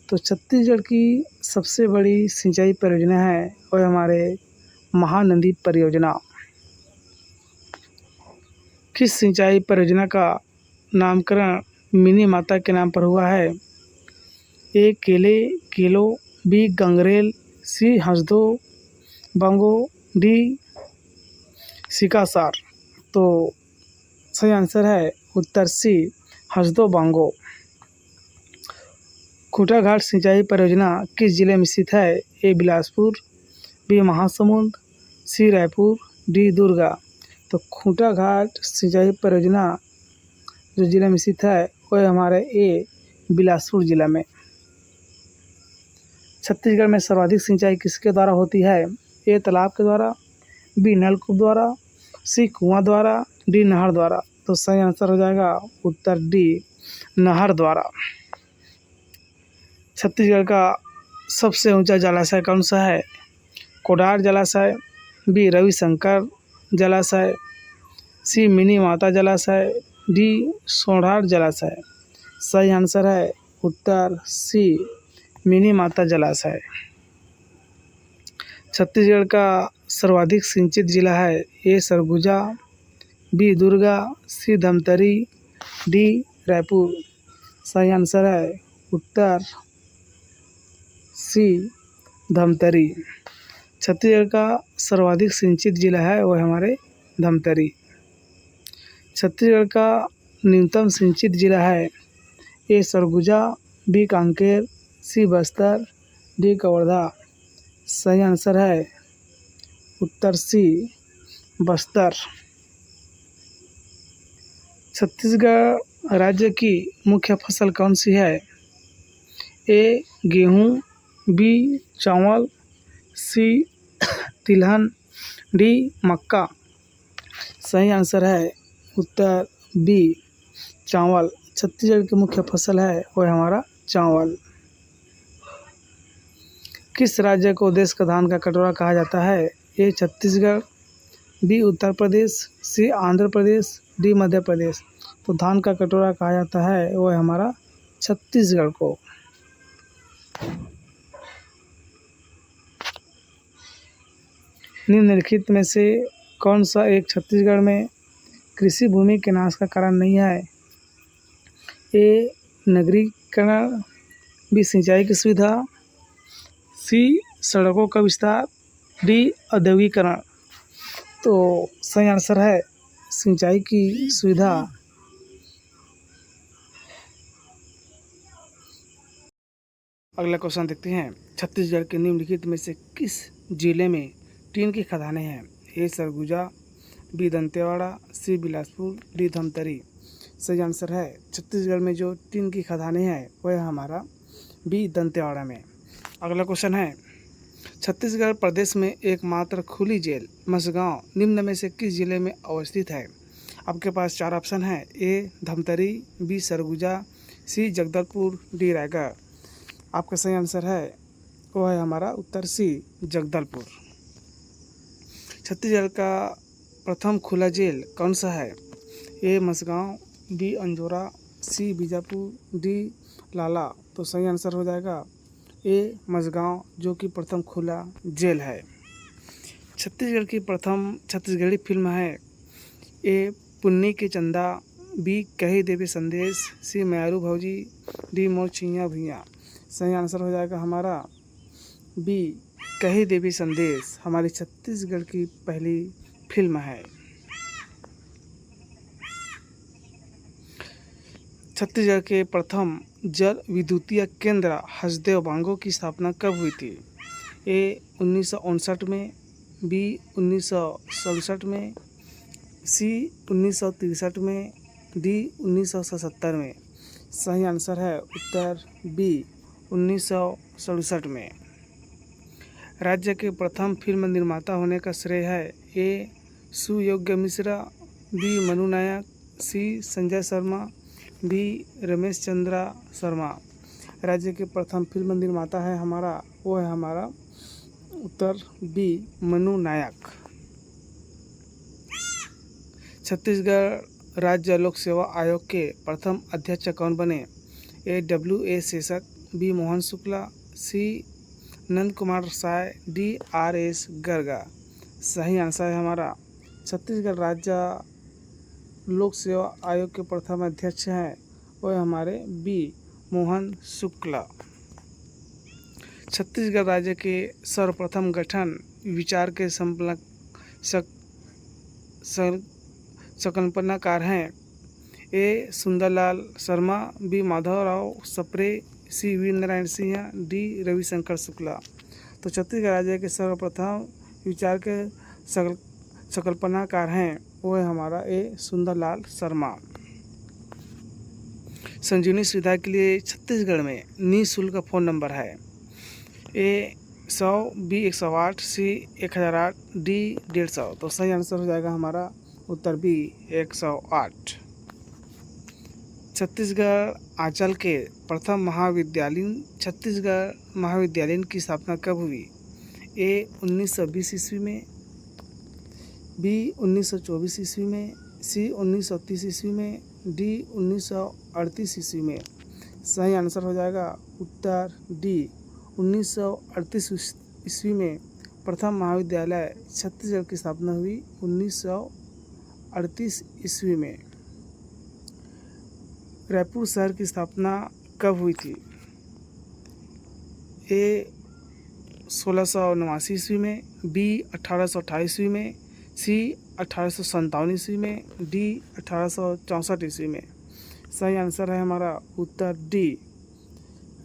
तो छत्तीसगढ़ की सबसे बड़ी सिंचाई परियोजना है वह हमारे महानदी परियोजना। किस सिंचाई परियोजना का नामकरण मिनी माता के नाम पर हुआ है? ए केले केलो, बी गंगरेल, सी हसदो बंगो, डी सिकासार। तो सही आंसर है उत्तर सी हसदो बंगो। खूंटा घाट सिंचाई परियोजना किस जिले में स्थित है? ए बिलासपुर, बी महासमुंद, सी रायपुर, डी दुर्गा। तो खूंटा घाट सिंचाई परियोजना जो जिले में स्थित है वह हमारे ए बिलासपुर जिला में। छत्तीसगढ़ में सर्वाधिक सिंचाई किसके द्वारा होती है? ए तालाब के द्वारा, बी नलकूप द्वारा, सी कुआं द्वारा, डी नहर द्वारा। तो सही आंसर हो जाएगा उत्तर डी नहर द्वारा। छत्तीसगढ़ का सबसे ऊंचा जलाशय कौन सा है? कोडार जलाशय, बी रविशंकर जलाशय, सी मिनी माता जलाशय, डी सोढ़ार जलाशय। सही आंसर है उत्तर सी मिनी माता जलाशय। छत्तीसगढ़ का सर्वाधिक सिंचित जिला है? A Surguja, B Durga, C Dhamtari, D Raipur. सही आंसर है उत्तर सी धमतरी। छत्तीसगढ़ का सर्वाधिक सिंचित जिला है वह हमारे धमतरी। छत्तीसगढ़ का न्यूनतम सिंचित जिला है? A Surguja, B Kanker, C Bastar, D Kawardha. सही आंसर है उत्तर सी बस्तर। छत्तीसगढ़ राज्य की मुख्य फसल कौन सी है? ए गेहूँ, बी चावल, सी तिलहन, डी मक्का। सही आंसर है उत्तर बी चावल। छत्तीसगढ़ की मुख्य फसल है वह हमारा चावल। किस राज्य को देश का धान का कटोरा कहा जाता है? ए छत्तीसगढ़, बी उत्तर प्रदेश, सी आंध्र प्रदेश, डी मध्य प्रदेश। तो धान का कटोरा कहा जाता है वह हमारा छत्तीसगढ़ को। निम्नलिखित में से कौन सा एक छत्तीसगढ़ में कृषि भूमि के नाश का कारण नहीं है? ए नगरीकरण, बी सिंचाई की सुविधा, सी सड़कों का विस्तार, डी औद्योगिकरण। तो सही आंसर है सिंचाई की सुविधा। अगला क्वेश्चन देखते हैं। छत्तीसगढ़ के निम्नलिखित में से किस जिले में टीन की खदानें हैं? ए सरगुजा, बी दंतेवाड़ा, सी बिलासपुर, डी धमतरी। सही आंसर है छत्तीसगढ़ में जो टीन की खदानें हैं वह हमारा बी दंतेवाड़ा में। अगला क्वेश्चन है। छत्तीसगढ़ प्रदेश में एकमात्र खुली जेल मसगांव निम्न में से किस जिले में अवस्थित है? आपके पास चार ऑप्शन है। ए धमतरी, बी सरगुजा, सी जगदलपुर, डी रायगढ़। आपका सही आंसर है वो है हमारा उत्तर सी जगदलपुर। छत्तीसगढ़ का प्रथम खुला जेल कौन सा है? ए मसगांव, बी अंजोरा, सी बीजापुर, डी लाला। तो सही आंसर हो जाएगा ए मसगांव जो कि प्रथम खुला जेल है। छत्तीसगढ़ की प्रथम छत्तीसगढ़ी फिल्म है। ए पुन्नी के चंदा, बी कही देवी संदेश, सी म्यारू भौजी, डी मोर छिया भुइयाँ। सही आंसर हो जाएगा हमारा बी कही देवी संदेश हमारी छत्तीसगढ़ की पहली फिल्म है। छत्तीसगढ़ के प्रथम जल विद्युतीय केंद्र हसदेव बांगो की स्थापना कब हुई थी? ए 1959 में, बी 1967 में, सी 1963 में, डी 1977 में। सही आंसर है उत्तर बी 1967 में। राज्य के प्रथम फिल्म निर्माता होने का श्रेय है ए सुयोग्य मिश्रा, बी मनु नायक, सी संजय शर्मा, बी रमेश चंद्रा शर्मा। राज्य के प्रथम फिल्म निर्माता है हमारा, वो है हमारा उत्तर बी मनु नायक। छत्तीसगढ़ राज्य लोक सेवा आयोग के प्रथम अध्यक्ष कौन बने? ए W.A. शेषक, बी मोहन शुक्ला, सी नंद कुमार साय, डी R.S. गर्गा। सही आंसर है हमारा छत्तीसगढ़ राज्य लोक सेवा आयोग के प्रथम अध्यक्ष हैं वो है हमारे बी मोहन शुक्ला। छत्तीसगढ़ राज्य के सर्वप्रथम गठन विचार के संकल्पनाकार हैं A Sundarlal Sharma, B Madhavrao Sapre, C वी नारायण सिंह, डी रविशंकर शुक्ला। तो छत्तीसगढ़ राज्य के सर्वप्रथम विचार के संकल्पनाकार हैं वो है हमारा ए सुंदरलाल शर्मा। संजीवनी सुविधा के लिए छत्तीसगढ़ में निःशुल्क फ़ोन नंबर है ए 100, बी 108, सी 1008, डी 150। तो सही आंसर हो जाएगा हमारा उत्तर बी 108। छत्तीसगढ़ आंचल के प्रथम महाविद्यालय छत्तीसगढ़ महाविद्यालय की स्थापना कब हुई? ए 1920 ईस्वी में, बी 1924 ईस्वी में, सी 1930 ईस्वी में, डी 1938 ईस्वी में। सही आंसर हो जाएगा उत्तर डी 1938 ईस्वी में प्रथम महाविद्यालय छत्तीसगढ़ की स्थापना हुई 1938 ईस्वी में। रायपुर शहर की स्थापना कब हुई थी? ए 1689 ईस्वी में, बी 1828 ईस्वी में, सी 1857 ईस्वी में, डी 1864 ईस्वी में। सही आंसर है हमारा उत्तर डी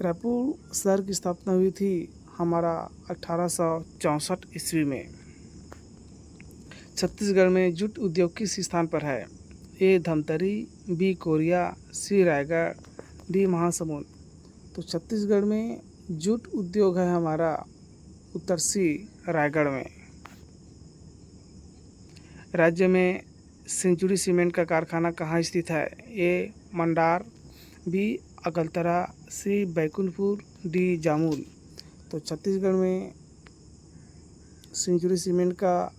रायपुर शहर की स्थापना हुई थी हमारा 1864 ईस्वी में। छत्तीसगढ़ में जूट उद्योग किस स्थान पर है? ए धमतरी, बी कोरिया, सी रायगढ़, डी महासमुंद। तो छत्तीसगढ़ में जूट उद्योग है हमारा उत्तर सी रायगढ़ में। राज्य में सेंचुरी सीमेंट का कारखाना कहाँ स्थित है? ए मंडार, बी अगलतरा, सी बैकुंठपुर, डी जामुल। तो छत्तीसगढ़ में सेंचुरी सीमेंट का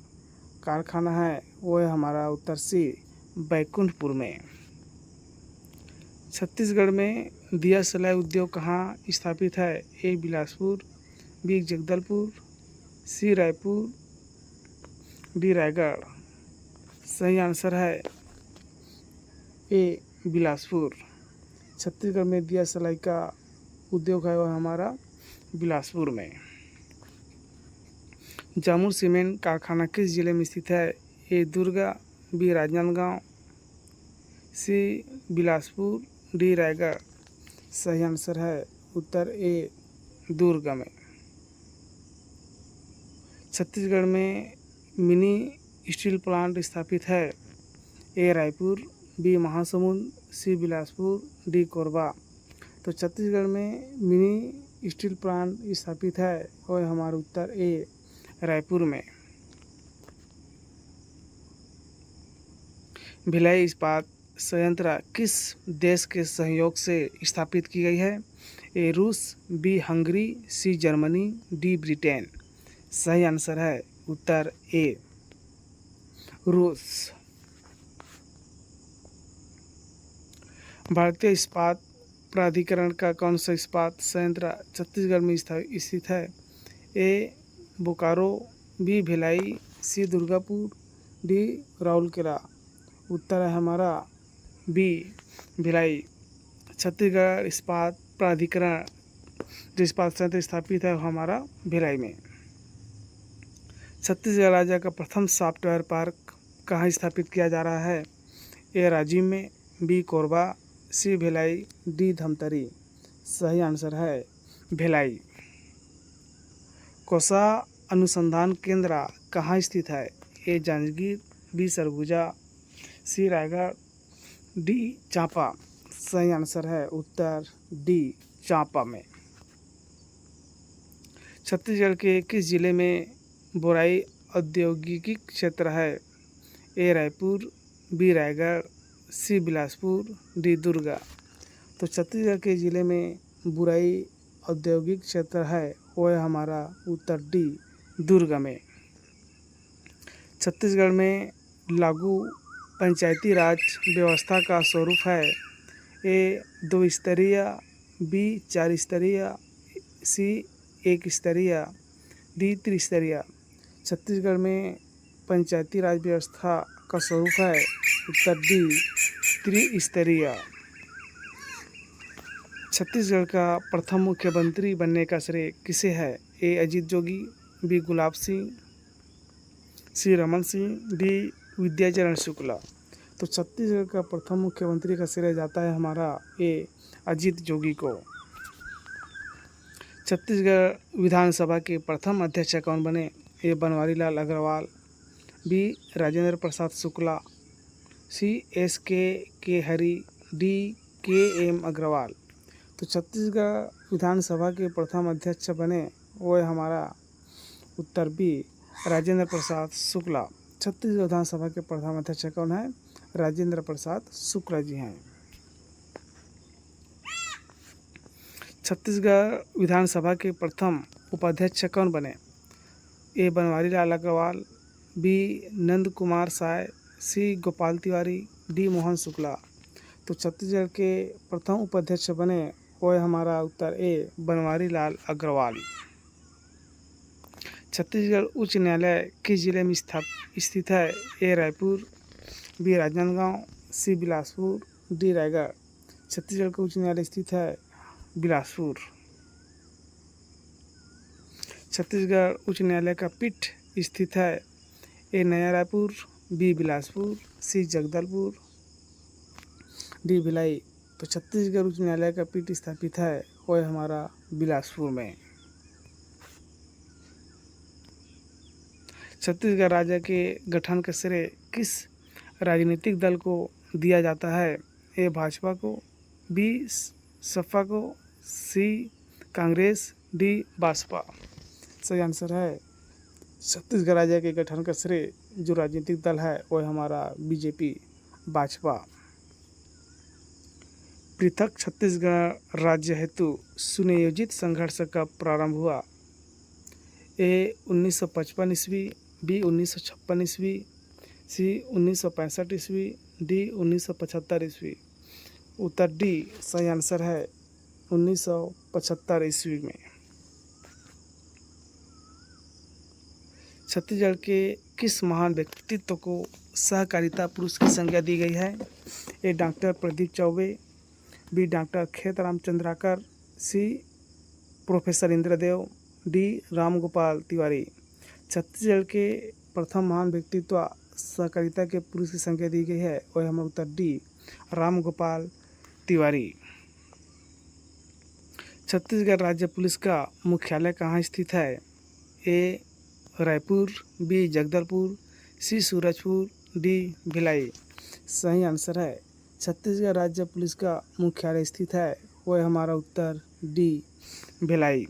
कारखाना है वो है हमारा उत्तर सी बैकुंठपुर में। छत्तीसगढ़ में दिया सलाई उद्योग कहाँ स्थापित है? ए Bilaspur, B Jagdalpur, C Raipur, D Raigarh. सही आंसर है ए बिलासपुर। छत्तीसगढ़ में दिया सलाई का उद्योग है वह हमारा बिलासपुर में। जामुल सीमेंट कारखाना किस जिले में स्थित है? ए दुर्गा, बी राजनांदगांव, सी बिलासपुर, डी रायगढ़। सही आंसर है उत्तर ए दुर्ग में। छत्तीसगढ़ में मिनी स्टील प्लांट स्थापित है ए रायपुर, बी महासमुंद, सी बिलासपुर, डी कोरबा। तो छत्तीसगढ़ में मिनी स्टील प्लांट स्थापित है और हमारा उत्तर ए रायपुर में। भिलाई इस्पात संयंत्र किस देश के सहयोग से स्थापित की गई है? ए रूस, B Hungary, C Germany, D Britain. सही आंसर है उत्तर ए रूस। भारतीय इस्पात प्राधिकरण का कौन सा इस्पात संयंत्र छत्तीसगढ़ में स्थित है? ए बोकारो, बी भिलाई, सी दुर्गापुर, डी राउरकेला। उत्तर है हमारा बी भिलाई। छत्तीसगढ़ इस्पात प्राधिकरण जो इस्पात संयंत्र स्थापित है हमारा भिलाई में। छत्तीसगढ़ राज्य का प्रथम सॉफ्टवेयर पार्क कहाँ स्थापित किया जा रहा है? ए राजिम में, बी कोरबा, सी भिलाई, डी धमतरी। सही आंसर है भिलाई। कोसा अनुसंधान केंद्र कहाँ स्थित है? ए जांजगीर, बी सरगुजा, सी रायगढ़, डी चांपा। सही आंसर है उत्तर डी चांपा में। छत्तीसगढ़ के किस जिले में बोराई औद्योगिक क्षेत्र है? ए रायपुर, बी रायगढ़, सी बिलासपुर, डी दुर्गा। तो छत्तीसगढ़ के ज़िले में बुराई औद्योगिक क्षेत्र है वो है हमारा उत्तर डी दुर्ग में। छत्तीसगढ़ में लागू पंचायती राज व्यवस्था का स्वरूप है? ए 2 स्तरीय, बी 4 स्तरीय, सी 1 स्तरीय, डी त्रिस्तरीय। छत्तीसगढ़ में पंचायती राज व्यवस्था का स्वरूप है उत्तर डी त्रिस्तरीय। छत्तीसगढ़ का प्रथम मुख्यमंत्री बनने का श्रेय किसे है? ए अजीत जोगी, बी गुलाब सिंह, सी रमन सिंह, डी विद्याचरण शुक्ला। तो छत्तीसगढ़ का प्रथम मुख्यमंत्री का श्रेय जाता है हमारा ए अजीत जोगी को। छत्तीसगढ़ विधानसभा के प्रथम अध्यक्ष कौन बने? ए बनवारी लाल अग्रवाल, बी राजेंद्र प्रसाद शुक्ला, सी के हरी, डी एम अग्रवाल। तो छत्तीसगढ़ विधानसभा के प्रथम अध्यक्ष बने वो है हमारा उत्तर बी राजेंद्र प्रसाद शुक्ला। छत्तीसगढ़ विधानसभा के प्रथम अध्यक्ष कौन है? राजेंद्र प्रसाद शुक्ला जी हैं। छत्तीसगढ़ विधानसभा के प्रथम उपाध्यक्ष कौन बने? ए बनवारी लाल अग्रवाल, बी नंद कुमार साय, सी गोपाल तिवारी, डी मोहन शुक्ला। तो छत्तीसगढ़ के प्रथम उपाध्यक्ष बने वो है हमारा उत्तर ए बनवारी लाल अग्रवाल। छत्तीसगढ़ उच्च न्यायालय किस जिले में स्थित है? ए रायपुर, बी राजनांदगांव, सी बिलासपुर, डी रायगढ़। छत्तीसगढ़ का उच्च न्यायालय स्थित है बिलासपुर। छत्तीसगढ़ उच्च न्यायालय का पीठ स्थित है ए नया रायपुर, बी बिलासपुर, सी जगदलपुर, डी भिलाई। तो छत्तीसगढ़ उच्च न्यायालय का पीठ स्थापित है वो है हमारा बिलासपुर में। छत्तीसगढ़ राज्य के गठन का श्रेय किस राजनीतिक दल को दिया जाता है? ए भाजपा को, बी सपा को, सी कांग्रेस, डी बसपा। सही आंसर है छत्तीसगढ़ राज्य के गठन का श्रेय जो राजनीतिक दल है वो है हमारा बीजेपी भाजपा। पृथक छत्तीसगढ़ राज्य हेतु सुनियोजित संघर्ष कब प्रारंभ हुआ? ए 1955 ईस्वी, बी 1956 ईस्वी, सी 1965 ईस्वी, डी 1975 ईस्वी। उत्तर डी सही आंसर है 1975 ईस्वी में। छत्तीसगढ़ के किस महान व्यक्तित्व को सहकारिता पुरुष की संज्ञा दी गई है? A doctor Pradeep Choubey, B doctor Khetram Chandrakar, C professor Indradev, D Ramgopal Tiwari. Chhattisgarh के प्रथम महान व्यक्तित्व सहकारिता के पुरुष की संज्ञा दी गई है और हमारा उत्तर डी रामगोपाल तिवारी। छत्तीसगढ़ राज्य पुलिस का मुख्यालय कहाँ स्थित है? ए रायपुर, बी जगदलपुर, सी सूरजपुर, डी भिलाई। सही आंसर है छत्तीसगढ़ राज्य पुलिस का मुख्यालय स्थित है वो है हमारा उत्तर डी भिलाई।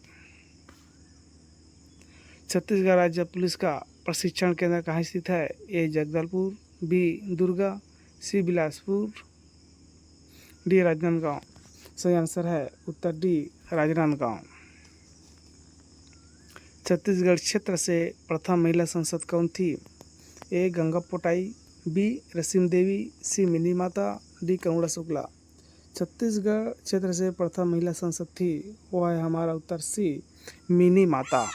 छत्तीसगढ़ राज्य पुलिस का प्रशिक्षण केंद्र कहाँ स्थित है? ए जगदलपुर, बी दुर्गा, सी बिलासपुर, डी राजनांदगांव। सही आंसर है उत्तर डी राजनांदगांव। छत्तीसगढ़ क्षेत्र से प्रथम महिला सांसद कौन थी? ए गंगा पोटाई, बी रसीम देवी, सी मिनी माता, डी करुणा शुक्ला। छत्तीसगढ़ क्षेत्र से प्रथम महिला सांसद थी वो है हमारा उत्तर सी मिनी माता।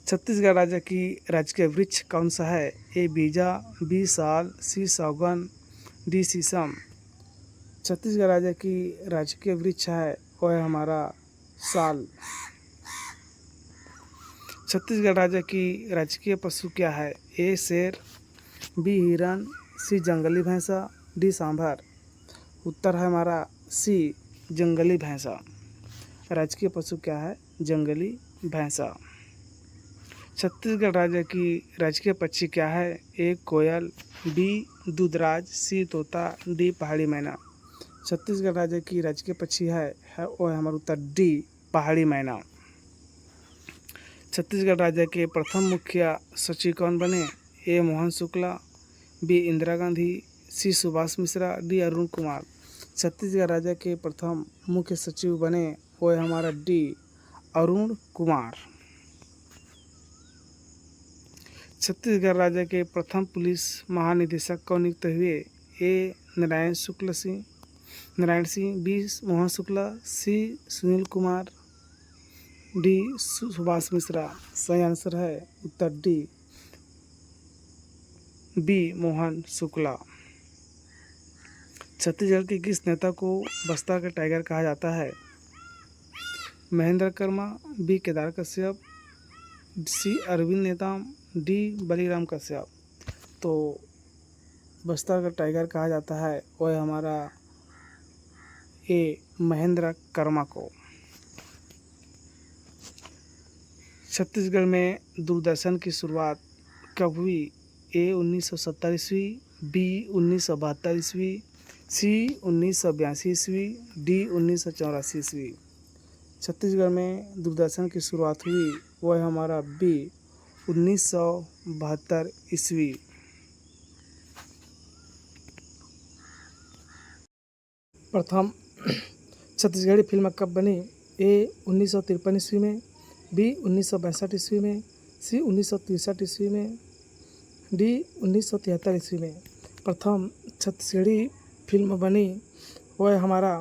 छत्तीसगढ़ राज्य की राजकीय वृक्ष कौन सा है? ए बीजा, बी साल, सी सागौन, डी शीशम। छत्तीसगढ़ राज्य की राजकीय वृक्ष है वो है हमारा साल। छत्तीसगढ़ राज्य की राजकीय पशु क्या है? ए शेर, बी हिरन, सी जंगली भैंसा, डी सांभर। उत्तर है हमारा सी जंगली भैंसा। राजकीय पशु क्या है? जंगली भैंसा। छत्तीसगढ़ राज्य की राजकीय पक्षी क्या है? ए कोयल, बी दूधराज, सी तोता, डी पहाड़ी मैना। छत्तीसगढ़ राज्य की राजकीय पक्षी है वो है हमारा उत्तर डी पहाड़ी मैना। छत्तीसगढ़ राज्य के प्रथम मुख्य सचिव कौन बने? ए मोहन शुक्ला, बी इंदिरा गांधी, सी सुभाष मिश्रा, डी अरुण कुमार। छत्तीसगढ़ राज्य के प्रथम मुख्य सचिव बने वो है हमारा डी अरुण कुमार। छत्तीसगढ़ राज्य के प्रथम पुलिस महानिदेशक कौन नियुक्त हुए? ए नारायण सिंह, बी मोहन शुक्ला, सी सुनील कुमार, डी सुभाष मिश्रा। सही आंसर है उत्तर डी बी मोहन शुक्ला। छत्तीसगढ़ के किस नेता को बस्तर का टाइगर कहा जाता है? महेंद्र कर्मा, बी केदार कश्यप, सी अरविंद नेताम, डी बलीराम कश्यप। तो बस्तर का टाइगर कहा जाता है वो है हमारा ए महेंद्र कर्मा को। छत्तीसगढ़ में दूरदर्शन की शुरुआत कब हुई? ए 1970 ईस्वी, बी 1972 ईस्वी, सी 1982 ईस्वी, डी 1984 ईस्वी। छत्तीसगढ़ में दूरदर्शन की शुरुआत हुई वो है हमारा बी 1972 ईस्वी। प्रथम छत्तीसगढ़ी फिल्म कब बनी? ए 1953 ईस्वी में, बी 1962 ईस्वी में, सी 1963 ईस्वी में, डी 1973 ईस्वी में। प्रथम छत्तीसगढ़ी फिल्म बनी वो है हमारा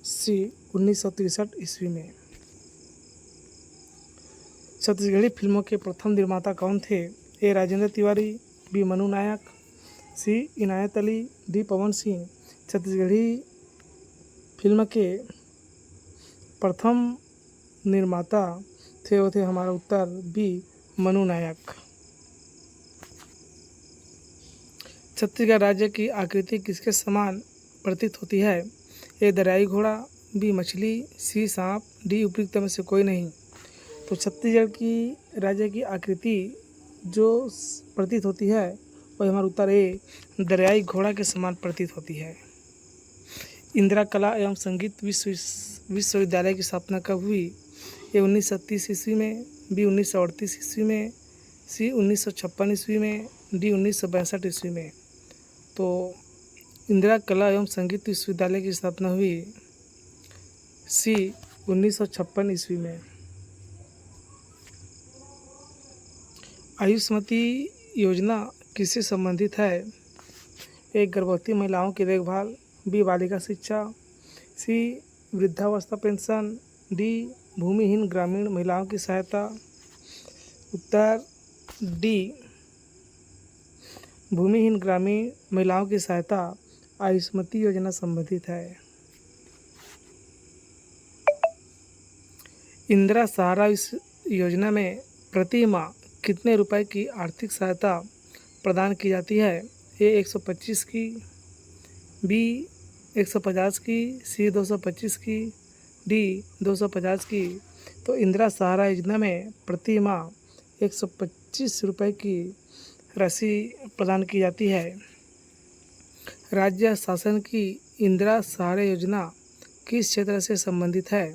सी 1963 ईस्वी में। छत्तीसगढ़ी फिल्मों के प्रथम निर्माता कौन थे? ए राजेंद्र तिवारी, बी मनु नायक, सी इनायत अली, डी पवन सिंह। छत्तीसगढ़ी फिल्म के प्रथम निर्माता थे वो थे हमारा उत्तर बी मनु नायक। छत्तीसगढ़ राज्य की आकृति किसके समान प्रतीत होती है? ए दरियाई घोड़ा, बी मछली, सी सांप, डी उपयुक्त में से कोई नहीं। तो छत्तीसगढ़ की राज्य की आकृति जो प्रतीत होती है वह हमारा उत्तर ए दरियाई घोड़ा के समान प्रतीत होती है। इंदिरा कला एवं संगीत विश्वविद्यालय की स्थापना कब हुई? ए 1930 ईस्वी में, बी 1938 ईस्वी में, सी 1956 ईस्वी में, डी 1962 ईस्वी में। तो इंदिरा कला एवं संगीत विश्वविद्यालय की स्थापना हुई सी 1956 ईस्वी में। आयुष्मती योजना किससे संबंधित है? एक गर्भवती महिलाओं की देखभाल, बी बालिका शिक्षा, सी वृद्धावस्था पेंशन, डी भूमिहीन ग्रामीण महिलाओं की सहायता। उत्तर डी भूमिहीन ग्रामीण महिलाओं की सहायता आयुष्मती योजना संबंधित है। इंदिरा सहारा योजना में प्रति माह कितने रुपए की आर्थिक सहायता प्रदान की जाती है? ए 125 की, बी 150 की, सी 225 की, डी 250 की। तो इंदिरा सहारा योजना में प्रति माह 125 रुपये की राशि प्रदान की जाती है। राज्य शासन की इंदिरा सहारा योजना किस क्षेत्र से संबंधित है?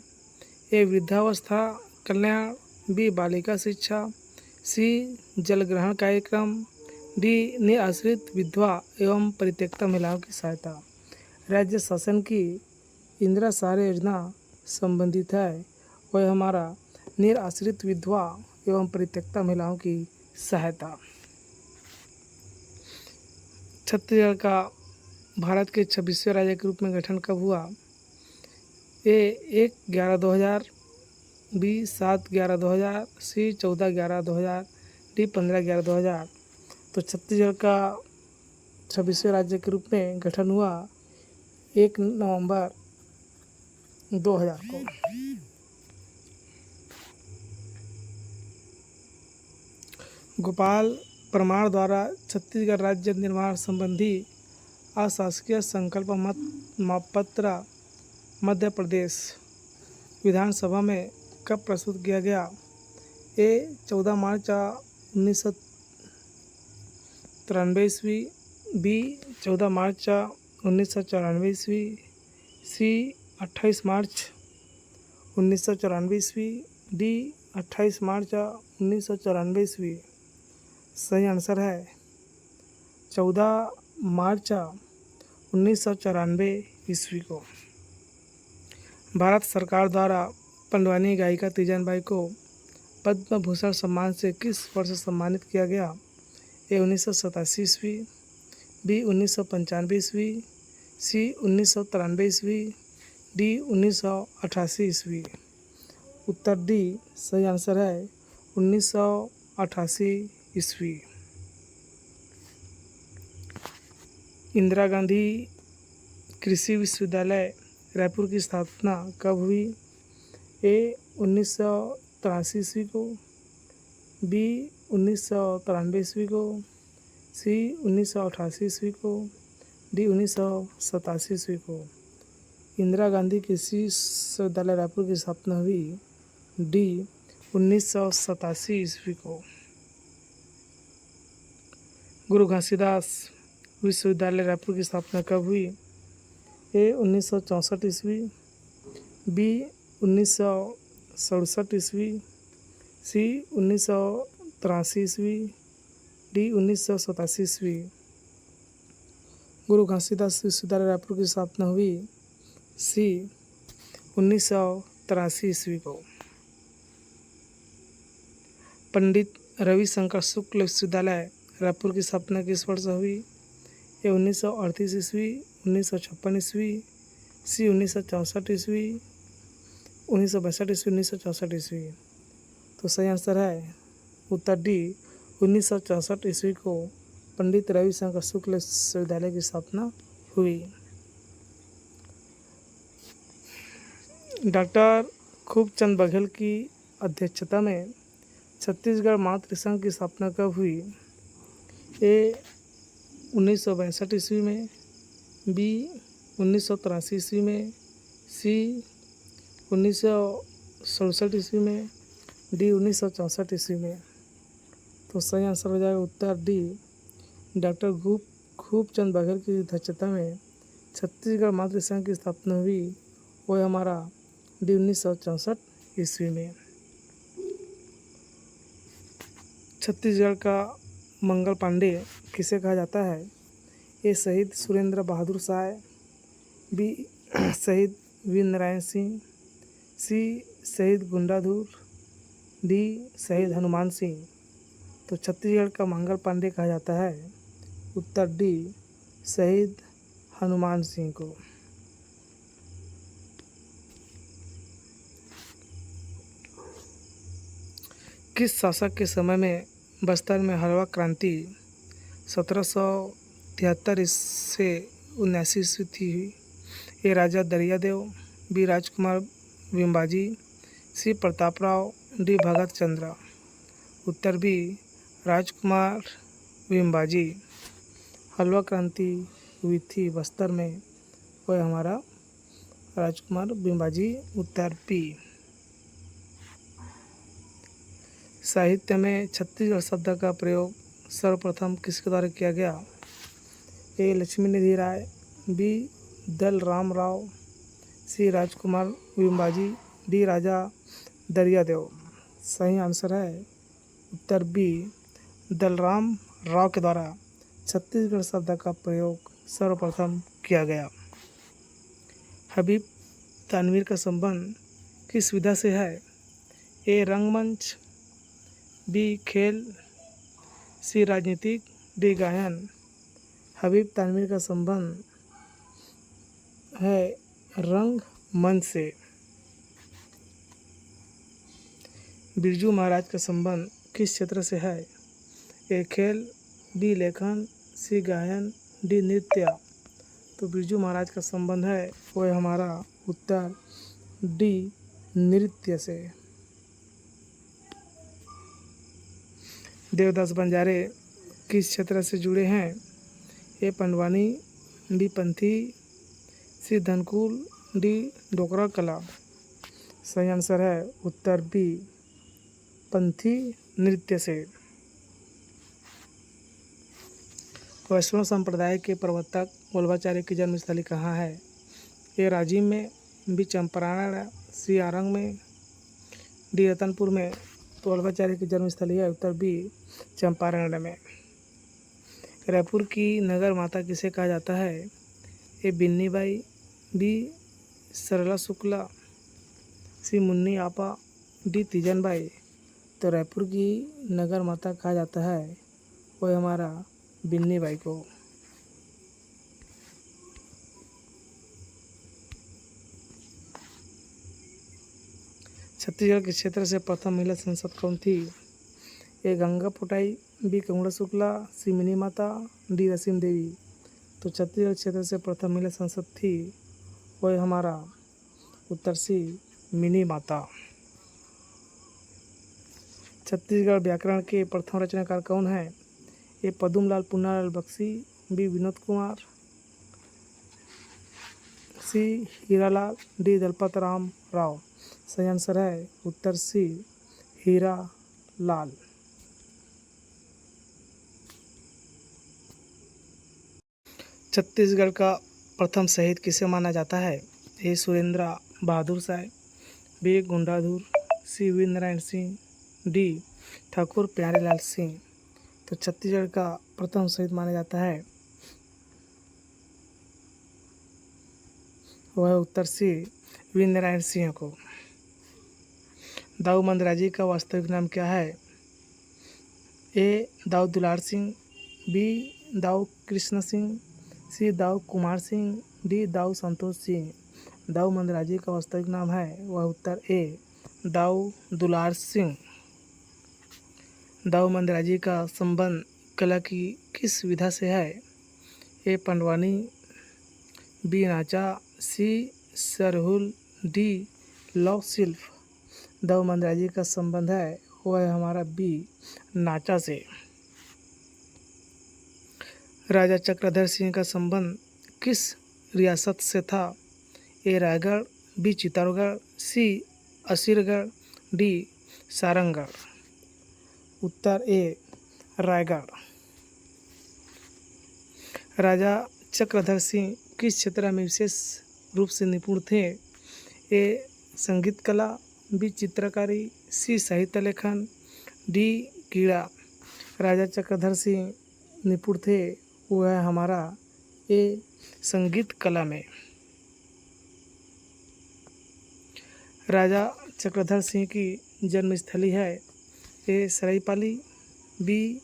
ए वृद्धावस्था कल्याण, बी बालिका शिक्षा, सी जल ग्रहण कार्यक्रम, डी निराश्रित विधवा एवं परित्यक्ता महिलाओं की सहायता। राज्य शासन की इंदिरा सहारा योजना संबंधित है वह हमारा निराश्रित विधवा एवं परित्यक्ता महिलाओं की सहायता। छत्तीसगढ़ का भारत के 26वें राज्य के रूप में गठन कब हुआ? ए 1/11/2000, बी 7/11/2000, सी 14/11/2000, डी 15/11/2000। तो छत्तीसगढ़ का 26वें राज्य के रूप में गठन हुआ 1 नवंबर 2000 को। गोपाल परमार द्वारा छत्तीसगढ़ राज्य निर्माण संबंधी अशासकीय संकल्प मत पत्र मध्य प्रदेश विधानसभा में कब प्रस्तुत किया गया? ए 14 मार्च 1993 ईस्वी, बी 14 मार्च 1994 ईस्वी, सी 28 मार्च 1994 ईस्वी, डी 28 मार्च 1994 ईस्वी। सही आंसर है 14 मार्च 1994 ईस्वी को। भारत सरकार द्वारा पंडवानी गायिका तीजन बाई को पद्म भूषण सम्मान से किस वर्ष सम्मानित किया गया? ए 1987 ईस्वी, बी 1995 ईस्वी, सी 1993 ईस्वी, डी 1988 ईस्वी। उत्तर डी सही आंसर है 1988 ईस्वी। इंदिरा गांधी कृषि विश्वविद्यालय रायपुर की स्थापना कब हुई? ए 1983 ईस्वी को, बी 1993 ईस्वी को, सी 1988 ईस्वी को, डी 1987 ईस्वी को। इंदिरा गांधी कृषि विश्वविद्यालय रायपुर की स्थापना हुई डी 1987 ईस्वी को। गुरु घासीदास विश्वविद्यालय रायपुर की स्थापना कब हुई? ए 1964 ईस्वी, बी 1967 ईस्वी, सी 1983 ईस्वी, डी 1987 ईस्वी। गुरु घासीदास विश्वविद्यालय रायपुर की स्थापना हुई सी 1983 ईस्वी को। पंडित रविशंकर शुक्ल विश्वविद्यालय रायपुर की स्थापना किस वर्ष हुई? ए 1938 ईस्वी, 1956 ईस्वी, सी 1964 ईस्वी, 1962 ईस्वी, 1964 ईस्वी। तो सही आंसर है उत्तर डी 1964 ईस्वी को पंडित रविशंकर शुक्ल विश्वविद्यालय की स्थापना हुई। डॉक्टर खूबचंद बघेल की अध्यक्षता में छत्तीसगढ़ मातृसंघ की स्थापना कब हुई? ए 1962 ईस्वी में, बी 1983 ईस्वी में, सी 1967 ईस्वी में, डी 1964 ईस्वी में। तो सही आंसर हो जाएगा उत्तर डी डॉक्टर खूबचंद बघेल की अध्यक्षता में छत्तीसगढ़ मातृसंघ की स्थापना हुई, वो हमारा डी 1964 ईस्वी में। छत्तीसगढ़ का मंगल पांडे किसे कहा जाता है? ए शहीद सुरेंद्र बहादुर साय, बी शहीद वीर नारायण सिंह, सी शहीद गुंडाधुर, डी शहीद हनुमान सिंह। तो छत्तीसगढ़ का मंगल पांडे कहा जाता है उत्तर डी शहीद हनुमान सिंह को। किस शासक के समय में बस्तर में हलवा क्रांति 1773 से 79 ईस्वी थी हुई? ए राजा दरियादेव, बी राजकुमार बिंबाजी, सी प्रतापराव, डी भगत चंद्र। उत्तर बी राजकुमार बिंबाजी। हलवा क्रांति हुई थी बस्तर में, वह हमारा राजकुमार बिंबाजी। उत्तर बी। साहित्य में छत्तीसगढ़ शब्द का प्रयोग सर्वप्रथम किसके द्वारा किया गया? ए लक्ष्मी निधि राय, बी दल राम राव, सी राजकुमार बिंबाजी, डी राजा दरियादेव। सही आंसर है उत्तर बी दलराम राव के द्वारा छत्तीसगढ़ शब्द का प्रयोग सर्वप्रथम किया गया। हबीब तानवीर का संबंध किस विधा से है? ए रंगमंच, बी खेल, सी राजनीतिक, डी गायन। हबीब तानवीर का संबंध है रंगमंच से। बिरजू महाराज का संबंध किस क्षेत्र से है? ए खेल, बी लेखन, सी गायन, डी नृत्य। तो बिरजू महाराज का संबंध है वह हमारा उत्तर डी नृत्य से। देवदास बंजारे किस क्षेत्र से जुड़े हैं? ए पंडवानी, बी पंथी, सी धनकुल, डी डोकरा कला। सही आंसर है उत्तर बी पंथी नृत्य से। वैष्णव संप्रदाय के प्रवर्तक वल्लभाचार्य की जन्मस्थली कहाँ है? ए राजिम में, बी चंपारण, सी आरंग में, डी रतनपुर में। तो वल्लभाचार्य की जन्मस्थली है उत्तर बी चंपारण में। रायपुर की नगर माता किसे कहा जाता है? ए बिन्नी बाई, बी सरला शुक्ला, सी मुन्नी आपा, डी तीजन बाई। तो रायपुर की नगर माता कहा जाता है वो हमारा बिन्नी बाई को। छत्तीसगढ़ के क्षेत्र से प्रथम महिला सांसद कौन थी? ए गंगा पुटाई, बी कंगड़ा शुक्ला, सी मिनी माता, डी रसीम देवी। तो छत्तीसगढ़ क्षेत्र से प्रथम महिला सांसद थी वह हमारा उत्तर सी मिनी माता। छत्तीसगढ़ व्याकरण के प्रथम रचनाकार कौन है? ए पदुमलाल पुन्नालाल बख्शी, बी विनोद कुमार, सी हीरालाल, डी दलपत राम राव। सही आंसर है उत्तर सी हीरा लाल। छत्तीसगढ़ का प्रथम शहीद किसे माना जाता है? ए सुरेंद्र बहादुर साहब, बी गुंडाधुर, सी वीर नारायण सिंह, डी ठाकुर प्यारेलाल सिंह। तो छत्तीसगढ़ का प्रथम शहीद माना जाता है वह उत्तर सी वीर नारायण सिंह को। दाऊ मंदराजी का वास्तविक नाम क्या है? ए दाऊ दुलार सिंह, बी दाऊ कृष्ण सिंह, सी दाऊ कुमार सिंह, डी दाऊ संतोष सिंह। दाऊ मंदराजी का वास्तविक नाम है वह उत्तर ए दाऊ दुलार सिंह। दाऊ मंदराजी का संबंध कला की किस विधा से है? ए पंडवानी, बी नाचा, सी सरहुल, डी लौह शिल्प। दाऊ मंदराजी का संबंध है वह है हमारा बी नाचा से। राजा चक्रधर सिंह का संबंध किस रियासत से था? ए रायगढ़, बी चित्तौड़गढ़, सी असीरगढ़, डी सारंगगढ़। उत्तर ए रायगढ़। राजा चक्रधर सिंह किस क्षेत्र में विशेष रूप से निपुण थे? ए संगीत कला, बी चित्रकारी, सी साहित्य लेखन, डी क्रीड़ा। राजा चक्रधर सिंह निपुण थे वह है हमारा ए संगीत कला में। राजा चक्रधर सिंह की जन्मस्थली है A Saraipali, B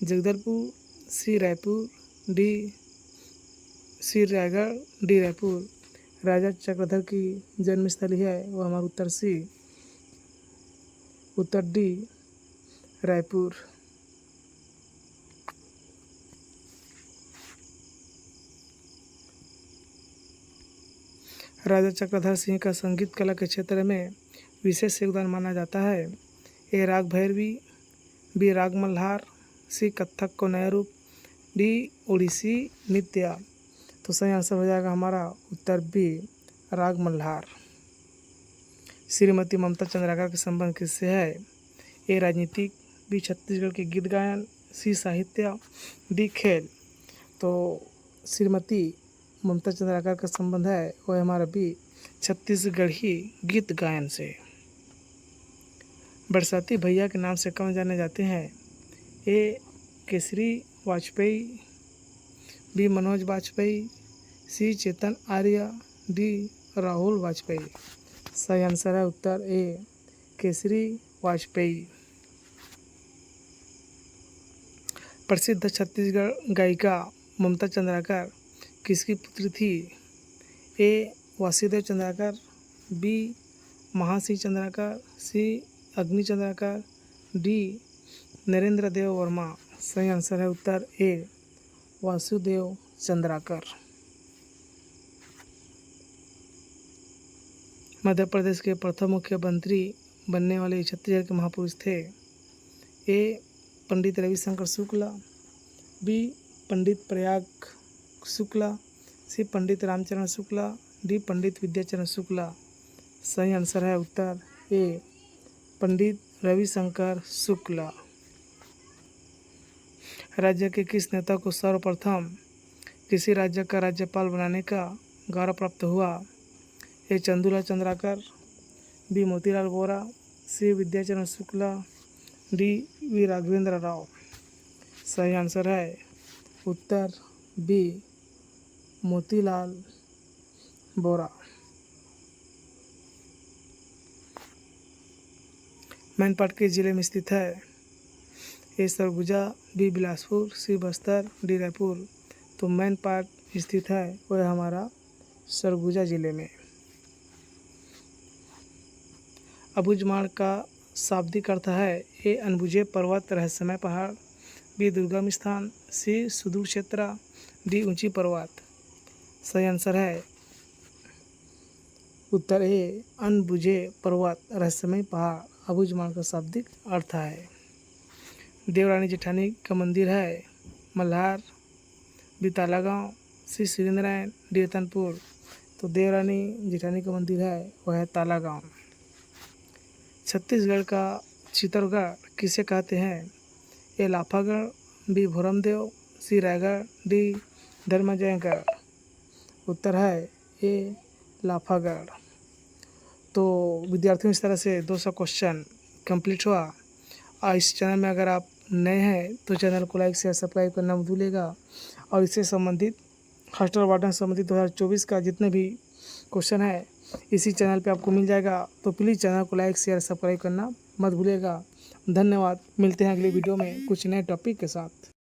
Jagdalpur, C Raipur, D C Raigarh, D Raipur. Raja Chakradhar की जन्मस्थली है वह हमारा उत्तर सी उत्तर डी रायपुर। राजा चक्रधर सिंह का संगीत कला के क्षेत्र में विशेष योगदान माना जाता है। ए राग भैरवी, बी राग मल्हार, सी कथक को नया रूप, डी ओडिसी नृत्य। तो सही आंसर हो जाएगा हमारा उत्तर बी राग मल्हार। श्रीमती ममता चंद्राकर का संबंध किससे है? ए राजनीतिक, बी छत्तीसगढ़ के गीत गायन, सी साहित्य, डी खेल। तो श्रीमती ममता चंद्राकर का संबंध है वह हमारा बी छत्तीसगढ़ी गीत गायन से। बरसाती भैया के नाम से कौन जाने जाते हैं? ए केसरी वाजपेयी, बी मनोज वाजपेयी, सी चेतन आर्य, डी राहुल वाजपेयी। सही आंसर है उत्तर ए केसरी वाजपेयी। प्रसिद्ध छत्तीसगढ़ गायिका ममता चंद्राकर किसकी पुत्री थी? ए वासुदेव चंद्राकर, बी महासिंह चंद्राकर, सी अग्नि चंद्राकर, डी नरेंद्र देव वर्मा। सही आंसर है उत्तर ए वासुदेव चंद्राकर। मध्य प्रदेश के प्रथम मुख्यमंत्री बनने वाले छत्तीसगढ़ के महापुरुष थे। ए पंडित रविशंकर शुक्ला, बी पंडित प्रयाग शुक्ला, सी पंडित रामचरण शुक्ला, डी पंडित विद्याचरण शुक्ला। सही आंसर है उत्तर ए पंडित रविशंकर शुक्ला। राज्य के किस नेता को सर्वप्रथम किसी राज्य का राज्यपाल बनाने का गौरव प्राप्त हुआ? A Chandulal Chandrakar, B Motilal Vora, C Vidyacharan Shukla, D V Raghavendra Rao. सही आंसर है उत्तर बी मोतीलाल वोरा। मैनपाट किस जिले में स्थित है? A Surguja, B Bilaspur, C Bastar, D Raipur. तो मैनपाट स्थित है वह हमारा सरगुजा जिले में। अबुझमाड़ का शाब्दिक अर्थ है? ए अनबुझे पर्वत, रहस्यमय पहाड़, बी दुर्गम स्थान, सी सुदूर क्षेत्र, डी ऊंची पर्वत। सही आंसर है उत्तर ए अनबुझे पर्वत, रहस्यमय पहाड़ अबुझमाड़ का शाब्दिक अर्थ है। देवरानी जेठानी का मंदिर है? मल्हार, बी तालागांव, सी श्रीनारायण, डी रतनपुर। तो देवरानी जेठानी का मंदिर है वह है तालागांव। छत्तीसगढ़ का चित्तौड़गढ़ किसे कहते हैं? ए लाफागढ़, बी भोरमदेव, सी रायगढ़, डी धर्मजयगढ़। उत्तर है ए लाफागढ़। तो विद्यार्थियों इस तरह से 200 क्वेश्चन कंप्लीट हुआ। और इस चैनल में अगर आप नए हैं तो चैनल को लाइक शेयर सब्सक्राइब करना मत भूलिएगा। और इससे संबंधित हॉस्टल वार्डन संबंधित 2024 का जितने भी क्वेश्चन है इसी चैनल पे आपको मिल जाएगा। तो प्लीज़ चैनल को लाइक शेयर सब्सक्राइब करना मत भूलिएगा। धन्यवाद। मिलते हैं अगली वीडियो में कुछ नए टॉपिक के साथ।